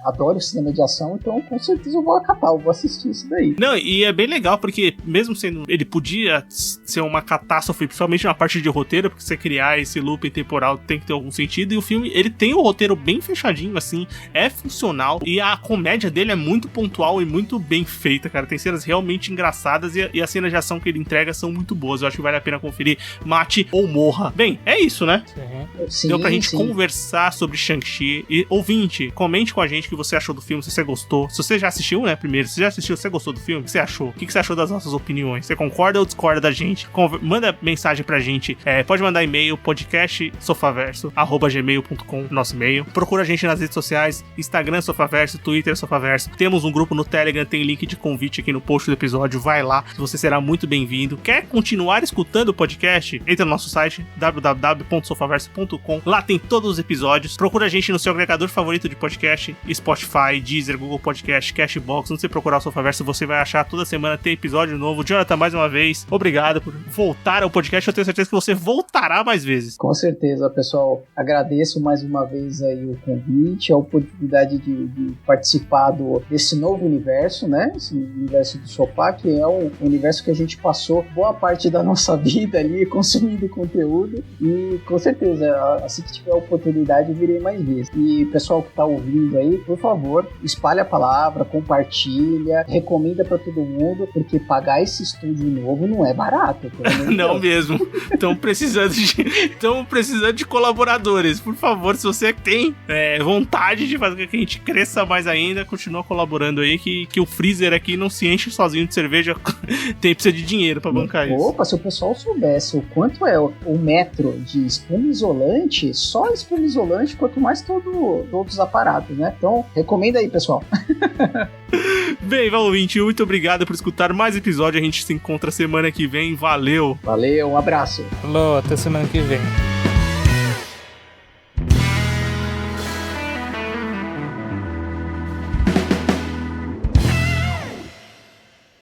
adoro cinema de ação, então com certeza eu vou acatar, eu vou assistir isso daí. Não, e é bem legal, porque mesmo sendo, ele podia ser uma catástrofe, principalmente na parte de roteiro, porque você criar esse loop temporal tem que ter algum sentido, e o filme, ele tem um roteiro bem fechadinho, assim, é funcional, e a comédia dele é muito pontual e muito bem feita, cara, tem cenas realmente engraçadas, e as cenas de ação que ele entrega são muito boas, eu acho que vale a pena conferir, mate ou morra. Bem, é isso, né? Sim, deu pra gente conversar sobre Shang-Chi, e ouvinte, comente com a gente o que você achou do filme, se você gostou, se você já assistiu, né, primeiro, se você já assistiu, você gostou do filme, o que você achou? O que você achou das nossas opiniões? Você concorda ou discorda da gente? Manda mensagem pra gente, pode mandar e-mail, podcastsofaverso@gmail.com, nosso e-mail. Procura a gente nas redes sociais, Instagram Sofaverso, Twitter Sofaverso. Temos um grupo no Telegram, tem link de convite aqui no post do episódio, vai lá, você será muito bem-vindo. Quer continuar escutando o podcast? Entra no nosso site, www.sofaverso.com, lá tem todos os episódios. Procura a gente no seu agregador favorito de podcast, Spotify, Deezer, Google Podcast, Cashbox. Onde você procurar o Sofaverso, você vai achar, toda semana tem episódio novo. Jonathan, mais uma vez, obrigado por voltar ao podcast, eu tenho certeza que você voltará mais vezes. Com certeza, pessoal, agradeço mais uma vez aí o convite, a oportunidade de participar desse novo universo, né, esse universo do sofá, que é um universo que a gente passou boa parte da nossa vida ali, consumindo conteúdo, e com certeza, assim que tiver a oportunidade, eu virei mais vezes. E pessoal que tá ouvindo aí, por favor, espalhe a palavra, compartilha, recomenda pra todo mundo, porque pagar esse estúdio novo não é barato. Não mesmo. Estão precisando de colaboradores. Por favor, se você tem vontade de fazer com que a gente cresça mais ainda, continua colaborando aí, que o freezer aqui não se enche sozinho de cerveja. Precisa de dinheiro pra bancar isso. Opa, se o pessoal soubesse o quanto é o metro de espuma isolante, só espuma isolante, quanto mais todos os aparatos, né? Então, recomenda aí, pessoal. Bem, Valvinte, muito obrigado por escutar mais episódio. A gente se encontra semana que vem. Valeu! Valeu, um abraço. Falou, até semana que vem.